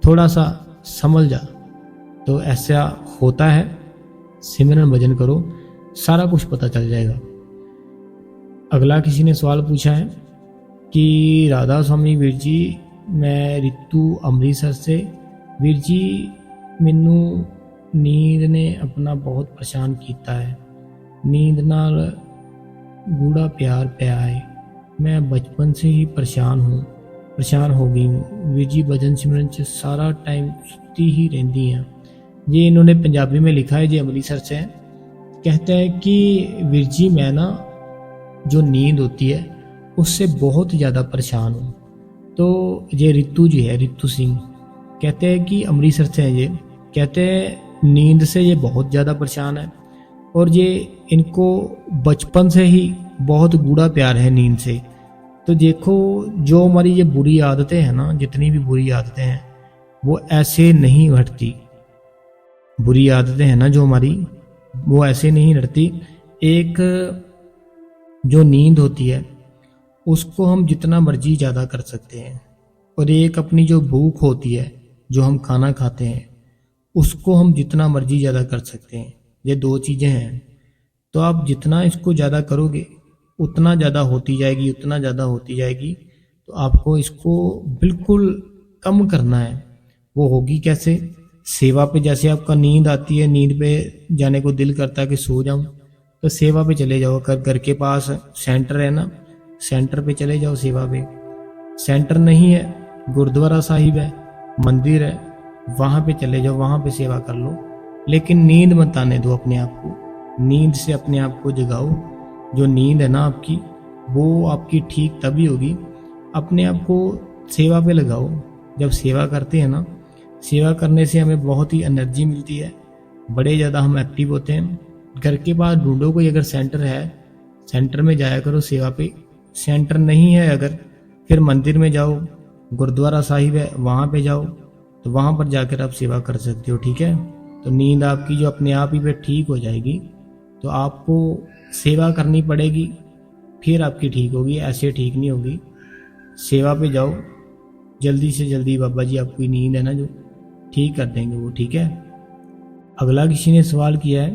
थोड़ा सा संभल जा। तो ऐसा होता है, सिमरन भजन करो, सारा कुछ पता चल जाएगा। अगला किसी ने सवाल पूछा है कि राधा स्वामी वीर जी, मैं रितु अमृतसर से। वीर जी, मैनू नींद ने अपना बहुत परेशान किया है, नींद नाल गूढ़ा प्यार पिया है, मैं बचपन से ही परेशान हो गई हूँ। वीर जी भजन सिमरन च सारा टाइम सुती ही रहती हैं। ये इन्होंने पंजाबी में लिखा है, ये अमृतसर से है। कहते हैं कि वीर जी मैं ना जो नींद होती है उससे बहुत ज़्यादा परेशान हूँ। तो ये रितु जी है, रितु सिंह, कहते हैं कि अमृतसर से है ये। कहते हैं नींद से ये बहुत ज़्यादा परेशान है, और ये इनको बचपन से ही बहुत गूढ़ा प्यार है नींद से। तो देखो, जो हमारी ये बुरी आदतें हैं ना, जितनी भी बुरी आदतें हैं वो ऐसे नहीं हटती। बुरी आदतें हैं ना जो हमारी, वो ऐसे नहीं हटती। एक जो नींद होती है उसको हम जितना मर्जी ज़्यादा कर सकते हैं, और एक अपनी जो भूख होती है, जो हम खाना खाते हैं, उसको हम जितना मर्जी ज़्यादा कर सकते हैं। ये दो चीज़ें हैं। तो आप जितना इसको ज़्यादा करोगे उतना ज़्यादा होती जाएगी, उतना ज़्यादा होती जाएगी। तो आपको इसको बिल्कुल कम करना है। वो होगी कैसे? सेवा पे, जैसे आपका नींद आती है, नींद पे जाने को दिल करता है कि सो जाऊं, तो सेवा पे चले जाओ। घर के पास सेंटर है ना, सेंटर पे चले जाओ सेवा पे। सेंटर नहीं है, गुरुद्वारा साहिब है, मंदिर है, वहाँ पे चले जाओ, वहाँ पे सेवा कर लो। लेकिन नींद मत आने दो अपने आप को। नींद से अपने आप को जगाओ। जो नींद है ना आपकी, वो आपकी ठीक तभी होगी। अपने आप को सेवा पे लगाओ। जब सेवा करते हैं ना, सेवा करने से हमें बहुत ही एनर्जी मिलती है, बड़े ज़्यादा हम एक्टिव होते हैं। घर के पास ढूंढो कोई अगर सेंटर है, सेंटर में जाया करो सेवा पे। सेंटर नहीं है अगर, फिर मंदिर में जाओ, गुरुद्वारा साहिब है वहाँ पे जाओ, तो वहाँ पर जाकर आप सेवा कर सकते हो। ठीक है? तो नींद आपकी जो अपने आप ही पे ठीक हो जाएगी। तो आपको सेवा करनी पड़ेगी, फिर आपकी ठीक होगी, ऐसे ठीक नहीं होगी। सेवा पे जाओ, जल्दी से जल्दी बाबा जी आपकी नींद है ना जो ठीक कर देंगे वो। ठीक है? अगला किसी ने सवाल किया है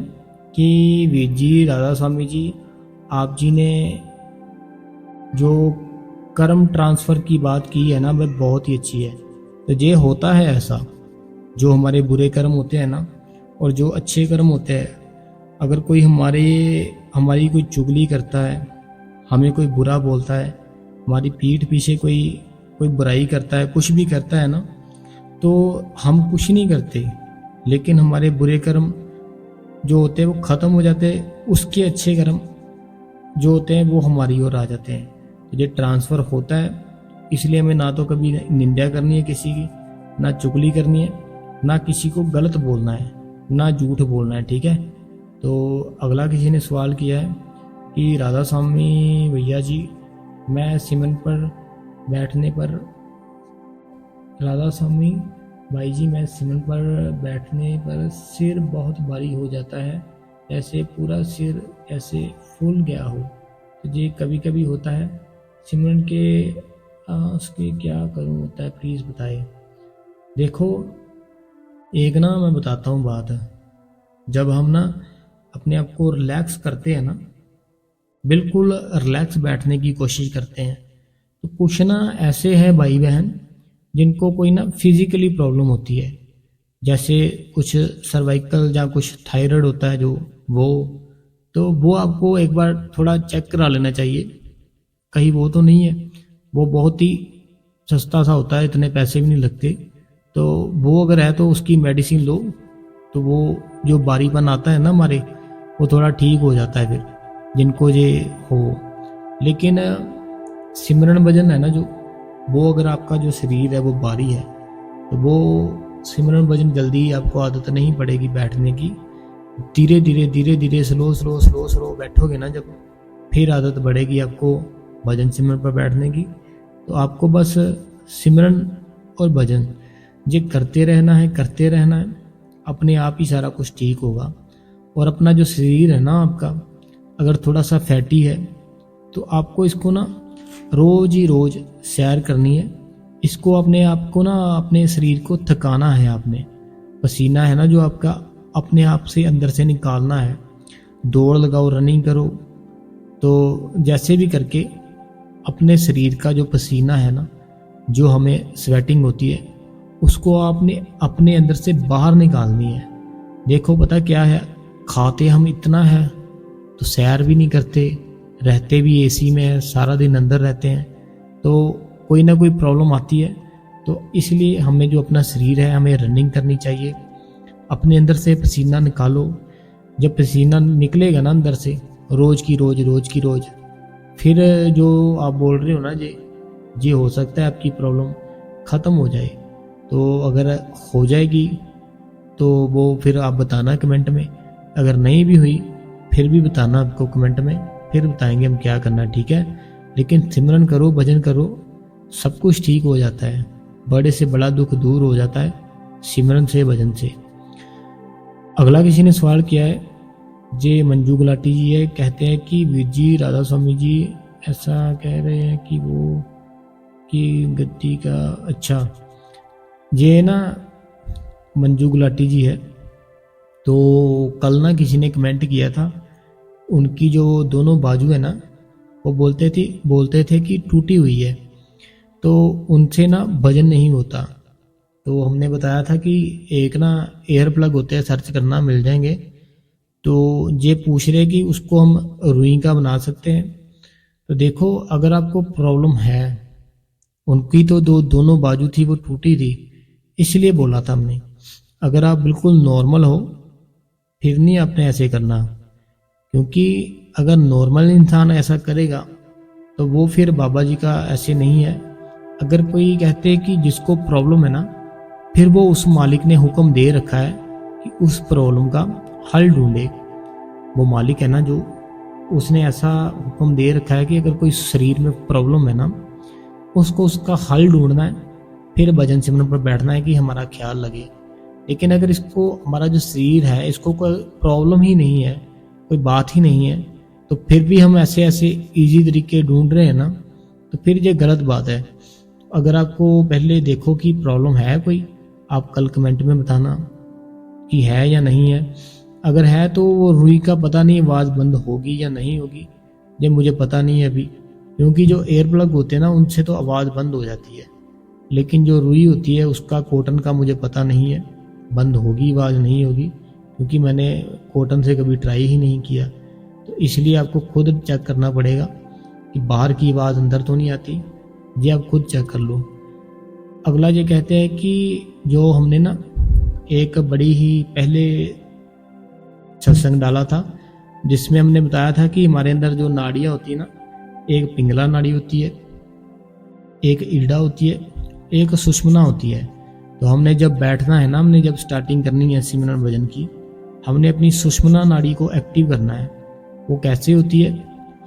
कि वीर जी, राधा स्वामी जी, आप जी ने जो कर्म ट्रांसफ़र की बात की है ना, वह बहुत ही अच्छी है। तो ये होता है ऐसा, जो हमारे बुरे कर्म होते हैं ना और जो अच्छे कर्म होते हैं, अगर कोई हमारी कोई चुगली करता है, हमें कोई बुरा बोलता है, हमारी पीठ पीछे कोई बुराई करता है, कुछ भी करता है ना, तो हम कुछ नहीं करते, लेकिन हमारे बुरे कर्म जो होते हैं वो ख़त्म हो जाते हैं। उसके अच्छे कर्म जो होते हैं वो हमारी ओर आ जाते हैं। तो ये ट्रांसफ़र होता है। इसलिए हमें ना तो कभी निंदा करनी है किसी की, ना चुगली करनी है, ना किसी को गलत बोलना है, ना झूठ बोलना है। ठीक है? तो अगला किसी ने सवाल किया है कि राधा स्वामी भैया जी, मैं सिमरन पर बैठने पर राधा स्वामी भाई जी, मैं सिमरन पर बैठने पर सिर बहुत भारी हो जाता है, ऐसे पूरा सिर ऐसे फूल गया हो। तो ये कभी कभी होता है सिमरन के, उसके क्या करूं होता है, प्लीज़ बताएं। देखो, एक ना मैं बताता हूँ बात। जब हम ना अपने आप को रिलैक्स करते हैं ना, बिल्कुल रिलैक्स बैठने की कोशिश करते हैं, तो कुछ ना ऐसे हैं भाई बहन जिनको कोई ना फिजिकली प्रॉब्लम होती है, जैसे कुछ सर्वाइकल या कुछ थायराइड होता है जो वो आपको एक बार थोड़ा चेक करा लेना चाहिए। कहीं वो तो नहीं है, वो बहुत ही सस्ता सा होता है, इतने पैसे भी नहीं लगते। तो वो अगर है तो उसकी मेडिसिन लो, तो वो जो बारीपन आता है ना हमारे, वो थोड़ा ठीक हो जाता है फिर, जिनको ये हो। लेकिन सिमरन भजन है ना जो, वो अगर आपका जो शरीर है वो भारी है, तो वो सिमरन भजन जल्दी आपको आदत नहीं पड़ेगी बैठने की। धीरे धीरे स्लो बैठोगे ना जब, फिर आदत बढ़ेगी आपको भजन सिमरन पर बैठने की। तो आपको बस सिमरन और भजन ये करते रहना है, अपने आप ही सारा कुछ ठीक होगा। और अपना जो शरीर है ना आपका, अगर थोड़ा सा फैटी है, तो आपको इसको ना रोज ही रोज सैर करनी है। इसको अपने आप को ना, अपने शरीर को थकाना है आपने। पसीना है ना जो आपका, अपने आप से अंदर से निकालना है। दौड़ लगाओ, रनिंग करो, तो जैसे भी करके अपने शरीर का जो पसीना है ना, जो हमें स्वेटिंग होती है, उसको आपने अपने अंदर से बाहर निकालनी है। देखो पता क्या है, खाते हम इतना है तो सैर भी नहीं करते, रहते भी एसी में है, सारा दिन अंदर रहते हैं, तो कोई ना कोई प्रॉब्लम आती है। तो इसलिए हमें जो अपना शरीर है, हमें रनिंग करनी चाहिए। अपने अंदर से पसीना निकालो। जब पसीना निकलेगा ना अंदर से, रोज की रोज, फिर जो आप बोल रहे हो ना जी हो सकता है आपकी प्रॉब्लम ख़त्म हो जाए। तो अगर हो जाएगी तो वो फिर आप बताना कमेंट में। अगर नहीं भी हुई फिर भी बताना आपको कमेंट में, फिर बताएंगे हम क्या करना है, ठीक है। लेकिन सिमरन करो, भजन करो, सब कुछ ठीक हो जाता है। बड़े से बड़ा दुख दूर हो जाता है सिमरन से, भजन से। अगला किसी ने सवाल किया है, जे मंजू गुलाटी जी है, कहते हैं कि वीर जी राधा स्वामी जी ऐसा कह रहे हैं कि वो कि गद्दी का, अच्छा ये ना मंजू गुलाटी जी है, तो कल ना किसी ने कमेंट किया था, उनकी जो दोनों बाजू है ना वो बोलते थे कि टूटी हुई है, तो उनसे ना भजन नहीं होता। तो हमने बताया था कि एक ना एयर प्लग होते हैं, सर्च करना मिल जाएंगे। तो ये पूछ रहे कि उसको हम रुई का बना सकते हैं। तो देखो, अगर आपको प्रॉब्लम है, उनकी तो दोनों बाजू थी वो टूटी थी, इसलिए बोला था हमने। अगर आप बिल्कुल नॉर्मल हो फिर नहीं आपने ऐसे करना, क्योंकि अगर नॉर्मल इंसान ऐसा करेगा तो वो फिर बाबा जी का ऐसे नहीं है। अगर कोई कहते हैं कि जिसको प्रॉब्लम है ना, फिर वो उस मालिक ने हुक्म दे रखा है कि उस प्रॉब्लम का हल ढूंढे। वो मालिक है ना जो, उसने ऐसा हुक्म दे रखा है कि अगर कोई शरीर में प्रॉब्लम है ना, उसको उसका हल ढूंढना है, फिर भजन सिमरन पर बैठना है कि हमारा ख्याल लगे। लेकिन अगर इसको, हमारा जो शरीर है, इसको कोई प्रॉब्लम ही नहीं है, कोई बात ही नहीं है, तो फिर भी हम ऐसे ऐसे इजी तरीके ढूंढ रहे हैं ना, तो फिर ये गलत बात है। अगर आपको पहले देखो कि प्रॉब्लम है कोई, आप कल कमेंट में बताना कि है या नहीं है। अगर है तो वो रुई का पता नहीं आवाज़ बंद होगी या नहीं होगी, ये मुझे पता नहीं है अभी, क्योंकि जो एयर प्लग होते हैं ना उनसे तो आवाज़ बंद हो जाती है, लेकिन जो रुई होती है उसका, कॉटन का मुझे पता नहीं है बंद होगी आवाज़ नहीं होगी, क्योंकि मैंने कॉटन से कभी ट्राई ही नहीं किया। तो इसलिए आपको खुद चेक करना पड़ेगा कि बाहर की आवाज़ अंदर तो नहीं आती, ये आप खुद चेक कर लो। अगला ये कहते हैं कि जो हमने ना एक बड़ी ही पहले सत्संग डाला था, जिसमें हमने बताया था कि हमारे अंदर जो नाड़ियाँ होती है ना, एक पिंगला नाड़ी होती है, एक ईड़ा होती है, एक सुषुम्ना होती है। तो हमने जब बैठना है ना, हमने जब स्टार्टिंग करनी है सिमरन भजन की, हमने अपनी सुषुम्ना नाड़ी को एक्टिव करना है। वो कैसे होती है,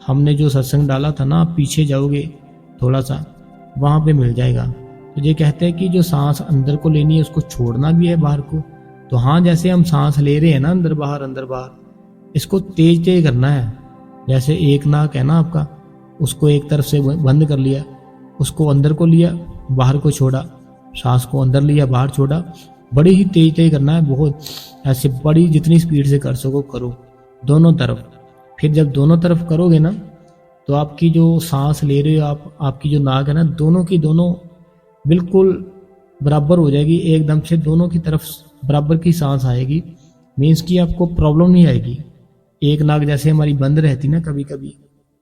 हमने जो सत्संग डाला था ना, आप पीछे जाओगे थोड़ा सा, वहाँ पे मिल जाएगा। तो ये कहते हैं कि जो सांस अंदर को लेनी है उसको छोड़ना भी है बाहर को। तो हाँ, जैसे हम सांस ले रहे हैं ना अंदर बाहर, इसको तेज तेज करना है। जैसे एक नाक है ना आपका, उसको एक तरफ से बंद कर लिया, उसको अंदर को लिया, बाहर को छोड़ा, सांस को अंदर लिया, बाहर छोड़ा, बड़ी ही तेज तेज करना है, बहुत ऐसे बड़ी, जितनी स्पीड से कर सको करो दोनों तरफ। फिर जब दोनों तरफ करोगे ना, तो आपकी जो सांस ले रहे हो आप, आपकी जो नाक है ना, दोनों की दोनों बिल्कुल बराबर हो जाएगी, एकदम से दोनों की तरफ बराबर की सांस आएगी। मीन्स कि आपको प्रॉब्लम नहीं आएगी। एक नाक जैसे हमारी बंद रहती ना कभी कभी,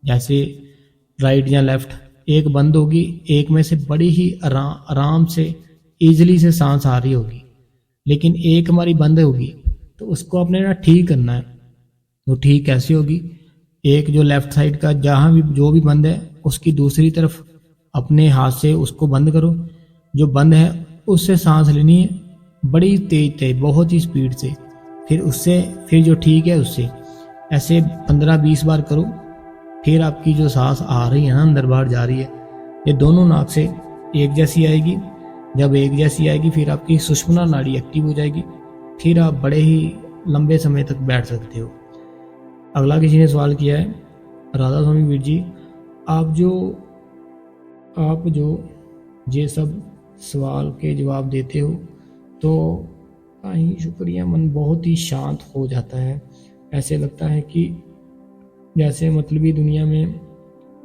जैसे राइट या लेफ्ट, एक बंद होगी, एक में से बड़ी ही आराम से इजीली से सांस आ रही होगी, लेकिन एक हमारी बंद होगी, तो उसको आपने ना ठीक करना है। तो ठीक कैसे होगी, एक जो लेफ्ट साइड का जहाँ भी जो भी बंद है, उसकी दूसरी तरफ अपने हाथ से उसको बंद करो, जो बंद है उससे सांस लेनी है बड़ी तेज तेज, बहुत ही स्पीड से, फिर उससे, फिर जो ठीक है उससे, ऐसे 15-20 बार करो। फिर आपकी जो सांस आ रही है ना, अंदर बाहर जा रही है, ये दोनों नाक से एक जैसी आएगी। जब एक जैसी आएगी, फिर आपकी सुषुम्ना नाड़ी एक्टिव हो जाएगी, फिर आप बड़े ही लंबे समय तक बैठ सकते हो। अगला किसी ने सवाल किया है, राधा स्वामी वीर जी, आप जो ये सब सवाल के जवाब देते हो तो ही शुक्रिया, मन बहुत ही शांत हो जाता है। ऐसे लगता है कि जैसे मतलबी दुनिया में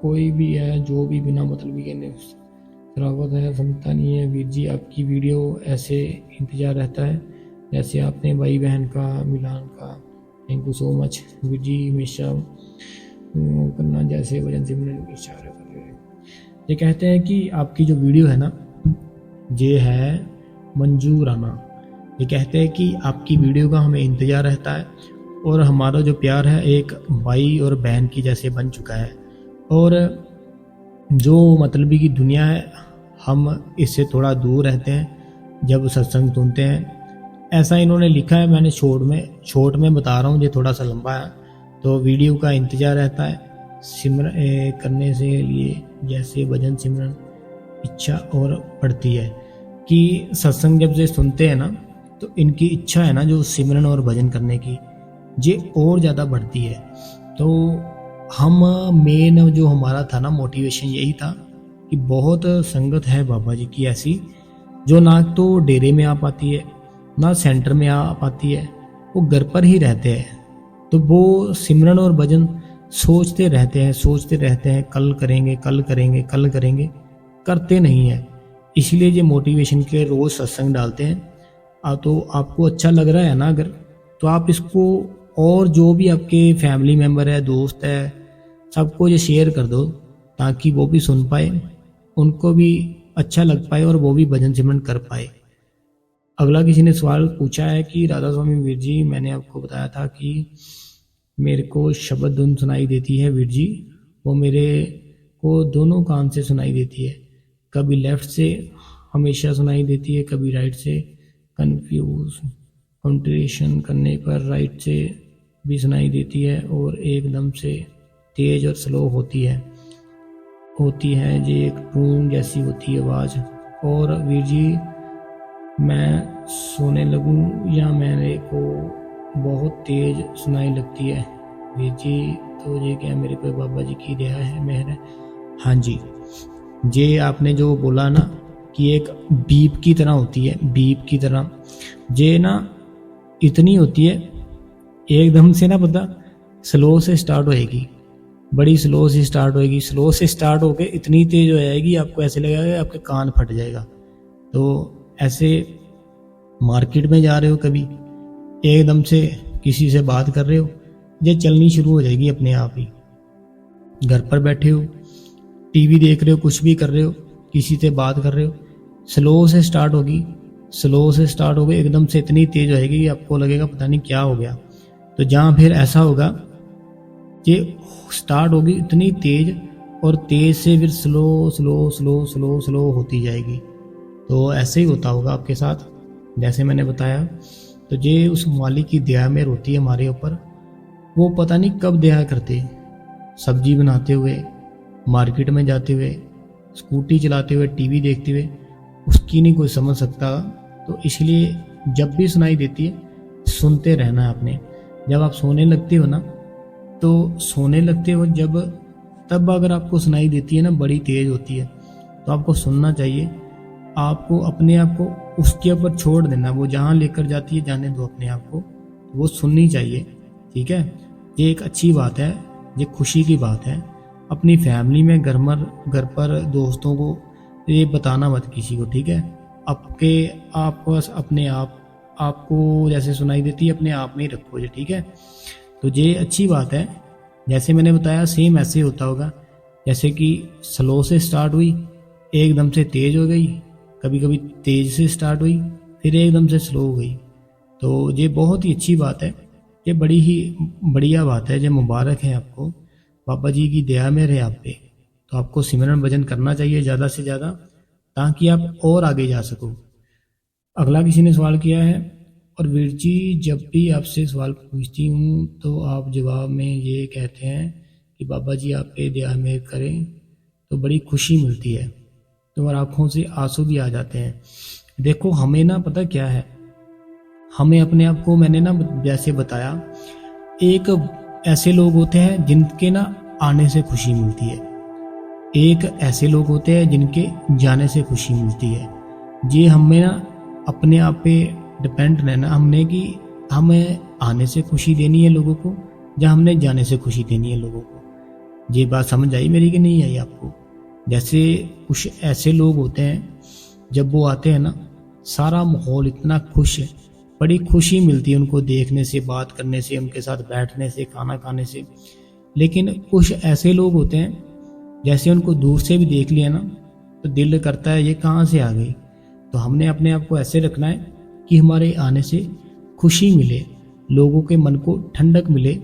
कोई भी है जो भी बिना मतलबी के शराबत है, समझता नहीं है। वीर जी, आपकी वीडियो ऐसे इंतजार रहता है जैसे आपने भाई बहन का मिलान का। Thank you so much Veer ji, हमेशा करना जैसे वजन से मैंने इशारा कर रहे हैं। ये कहते हैं कि आपकी जो वीडियो है ना, ये है मंजू राना, ये कहते हैं कि आपकी वीडियो का हमें इंतज़ार रहता है, और हमारा जो प्यार है एक भाई और बहन की जैसे बन चुका है। और जो मतलबी की दुनिया है, हम इससे थोड़ा दूर रहते हैं जब सत्संग सुनते हैं। ऐसा इन्होंने लिखा है, मैंने शॉर्ट में बता रहा हूँ, ये थोड़ा सा लंबा है। तो वीडियो का इंतज़ार रहता है सिमरन करने से लिए, जैसे भजन सिमरन इच्छा और बढ़ती है कि सत्संग जब से सुनते हैं ना तो इनकी इच्छा है ना जो सिमरन और भजन करने की ये और ज़्यादा बढ़ती है। तो हम मेन जो हमारा था ना मोटिवेशन यही था कि बहुत संगत है बाबा जी की ऐसी जो ना तो डेरे में आ पाती है ना सेंटर में आ पाती है, वो घर पर ही रहते हैं। तो वो सिमरन और भजन सोचते रहते हैं कल करेंगे कल करेंगे कल करेंगे, करते नहीं है। इसलिए ये मोटिवेशन के रोज़ सत्संग डालते हैं। तो आपको अच्छा लग रहा है ना अगर, तो आप इसको और जो भी आपके फैमिली मेम्बर है, दोस्त है, सबको ये शेयर कर दो ताकि वो भी सुन पाए, उनको भी अच्छा लग पाए और वो भी भजन सिमरन कर पाए। अगला किसी ने सवाल पूछा है कि राधा स्वामी वीर जी, मैंने आपको बताया था कि मेरे को शब्द धुन सुनाई देती है वीर जी, वो मेरे को दोनों कान से सुनाई देती है, कभी लेफ्ट से हमेशा सुनाई देती है, कभी राइट से। कंट्रेशन करने पर राइट से भी सुनाई देती है और एकदम से तेज और स्लो होती है ये एक टून जैसी होती है आवाज़। और वीर जी मैं सोने लगूं या मेरे को बहुत तेज सुनाई लगती है वीर जी, तो ये क्या मेरे पे बाबा जी की दया है, मेहर है? हाँ जी, ये आपने जो बोला ना कि एक बीप की तरह होती है, बीप की तरह ये ना इतनी होती है, एकदम से ना पता स्लो से स्टार्ट होएगी, बड़ी स्लो से स्टार्ट होएगी, स्लो से स्टार्ट होके इतनी तेज हो जाएगी आपको ऐसे लगेगा कि आपके कान फट जाएगा। तो ऐसे मार्केट में जा रहे हो, कभी एकदम से किसी से बात कर रहे हो, ये चलनी शुरू हो जाएगी अपने आप ही। घर पर बैठे हो, टीवी देख रहे हो, कुछ भी कर रहे हो, किसी से बात कर रहे हो, स्लो से स्टार्ट होगी, स्लो से स्टार्ट होगी, एकदम से इतनी तेज होएगी कि आपको लगेगा पता नहीं क्या हो गया। तो जहाँ फिर ऐसा होगा कि स्टार्ट होगी इतनी तेज और तेज से फिर slow slow slow slow slow होती जाएगी। तो ऐसे ही होता होगा आपके साथ जैसे मैंने बताया। तो ये उस मालिक की दया में होती है हमारे ऊपर, वो पता नहीं कब दया करते, सब्जी बनाते हुए, मार्केट में जाते हुए, स्कूटी चलाते हुए, टीवी देखते हुए, उसकी नहीं कोई समझ सकता। तो इसलिए जब भी सुनाई देती है सुनते रहना है आपने। जब आप सोने लगते हो ना, तो सोने लगते हो जब, तब अगर आपको सुनाई देती है ना बड़ी तेज होती है, तो आपको सुनना चाहिए। आपको अपने आप को उसके ऊपर छोड़ देना, वो जहाँ लेकर जाती है जाने दो अपने आप को, वो सुननी चाहिए। ठीक है, ये एक अच्छी बात है, ये खुशी की बात है। अपनी फैमिली में घर पर दोस्तों को ये बताना मत किसी को, ठीक है। आपको अपने आपको जैसे सुनाई देती है अपने आप में ही रखो ये, ठीक है। तो ये अच्छी बात है। जैसे मैंने बताया सेम ऐसे होता होगा, जैसे कि स्लो से स्टार्ट हुई, एकदम से तेज हो गई, कभी कभी तेज से स्टार्ट हुई, फिर एकदम से स्लो हो गई। तो ये बहुत ही अच्छी बात है, ये बड़ी ही बढ़िया बात है। जो मुबारक है आपको, बाबा जी की दया में रहे आप पे। तो आपको सिमरन भजन करना चाहिए ज़्यादा से ज़्यादा, ताकि आप और आगे जा सको। अगला किसी ने सवाल किया है, और वीर जी जब भी आपसे सवाल पूछती हूँ तो आप जवाब में ये कहते हैं कि बाबा जी आप पे दया मेहर करें, तो बड़ी खुशी मिलती है, तो और आँखों से आंसू भी आ जाते हैं। देखो हमें ना पता क्या है, हमें अपने आप को, मैंने ना जैसे बताया, एक ऐसे लोग होते हैं जिनके ना आने से खुशी मिलती है, एक ऐसे लोग होते हैं जिनके जाने से खुशी मिलती है। ये हमें ना अपने आप पे डिपेंड रहना हमने कि हमें आने से खुशी देनी है लोगों को या हमने जाने से खुशी देनी है लोगों को। ये बात समझ आई मेरी कि नहीं आई आपको? जैसे कुछ ऐसे लोग होते हैं, जब वो आते हैं ना सारा माहौल इतना खुश है, बड़ी खुशी मिलती है उनको देखने से, बात करने से, उनके साथ बैठने से, खाना खाने से। लेकिन कुछ ऐसे लोग होते हैं जैसे उनको दूर से भी देख लिया ना तो दिल करता है ये कहाँ से आ गई। तो हमने अपने आप को ऐसे रखना है कि हमारे आने से खुशी मिले, लोगों के मन को ठंडक मिले।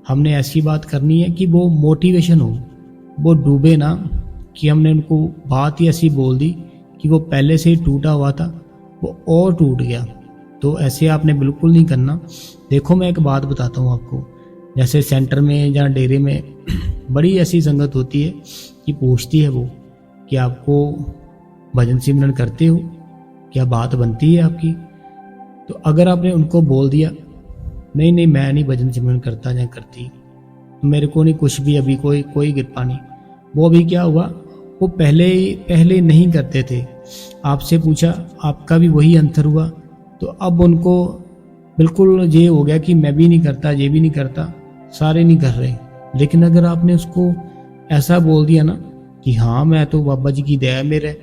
हमने ऐसी बात करनी है कि वो मोटिवेशन हो, वो डूबे ना कि हमने उनको बात ही ऐसी बोल दी कि वो पहले से ही टूटा हुआ था वो और टूट गया। तो ऐसे आपने बिल्कुल नहीं करना। देखो मैं एक बात बताता हूँ आपको, जैसे सेंटर में या डेरे में बड़ी ऐसी संगत होती है कि पूछती है वो कि आपको भजन सिमरन करते हो, क्या बात बनती है आपकी। तो अगर आपने उनको बोल दिया नहीं नहीं मैं नहीं भजन सिमरन करता या करती, मेरे को नहीं कुछ भी अभी कोई कृपा नहीं, वो अभी क्या हुआ, वो पहले नहीं करते थे, आपसे पूछा आपका भी वही अंतर हुआ, तो अब उनको बिल्कुल ये हो गया कि मैं भी नहीं करता, ये भी नहीं करता, सारे नहीं कर रहे। लेकिन अगर आपने उसको ऐसा बोल दिया ना कि हाँ मैं तो बाबा जी की दया मेरे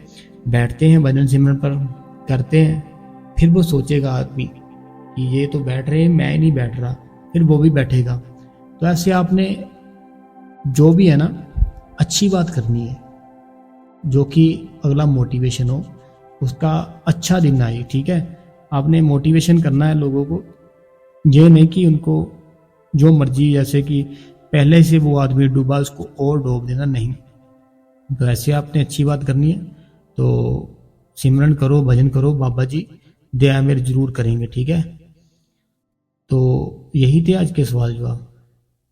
बैठते हैं भजन सिमरन पर करते हैं, फिर वो सोचेगा आदमी कि ये तो बैठ रहे हैं मैं नहीं बैठ रहा, फिर वो भी बैठेगा। तो ऐसे आपने जो भी है ना अच्छी बात करनी है, जो कि अगला मोटिवेशन हो, उसका अच्छा दिन आए। ठीक है, आपने मोटिवेशन करना है लोगों को, ये नहीं कि उनको जो मर्जी जैसे कि पहले से वो आदमी डूबा उसको और डूब देना, नहीं। तो ऐसे आपने अच्छी बात करनी है, तो सिमरन करो भजन करो, बाबा जी दया मेरे जरूर करेंगे। ठीक है, तो यही थे आज के सवाल जवाब,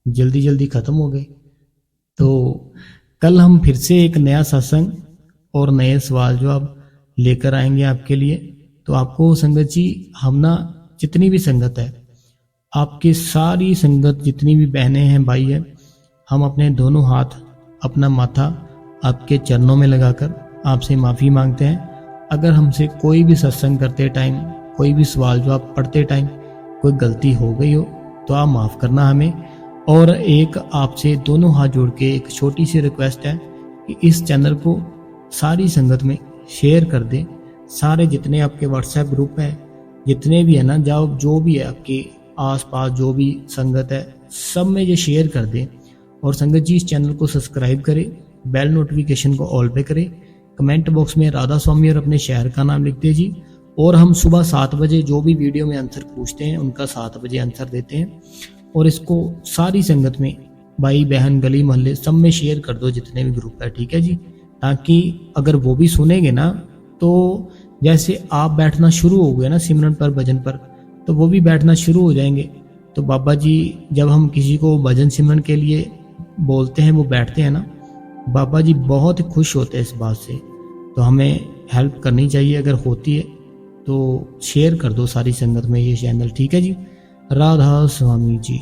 जल्दी जल्दी ख़त्म हो गए। तो कल हम फिर से एक नया सत्संग और नए सवाल जवाब लेकर आएंगे आपके लिए। तो आपको संगत जी हम ना जितनी भी संगत है, आपकी सारी संगत जितनी भी बहनें हैं भाई हैं, हम अपने दोनों हाथ अपना माथा आपके चरणों में लगाकर आपसे माफ़ी मांगते हैं। अगर हमसे कोई भी सत्संग करते टाइम, कोई भी सवाल जवाब पढ़ते टाइम कोई गलती हो गई हो तो आप माफ़ करना हमें। और एक आपसे दोनों हाथ जोड़ के एक छोटी सी रिक्वेस्ट है कि इस चैनल को सारी संगत में शेयर कर दें। सारे जितने आपके व्हाट्सएप ग्रुप है, जितने भी है ना, जो भी है आपके आसपास जो भी संगत है, सब में ये शेयर कर दें। और संगत जी इस चैनल को सब्सक्राइब करें, बेल नोटिफिकेशन को ऑल पे करें, कमेंट बॉक्स में राधा स्वामी और अपने शहर का नाम लिख दे जी। और हम सुबह 7 बजे जो भी वीडियो में आंसर पूछते हैं उनका 7 बजे आंसर देते हैं। और इसको सारी संगत में, भाई बहन गली मोहल्ले सब में शेयर कर दो जितने भी ग्रुप है। ठीक है जी, ताकि अगर वो भी सुनेंगे ना, तो जैसे आप बैठना शुरू हो गए ना सिमरन पर भजन पर, तो वो भी बैठना शुरू हो जाएंगे। तो बाबा जी जब हम किसी को भजन सिमरन के लिए बोलते हैं, वो बैठते हैं ना, बाबा जी बहुत खुश होते हैं इस बात से। तो हमें हेल्प करनी चाहिए, अगर होती है तो शेयर कर दो सारी संगत में ये चैनल। ठीक है जी, राधा स्वामी जी।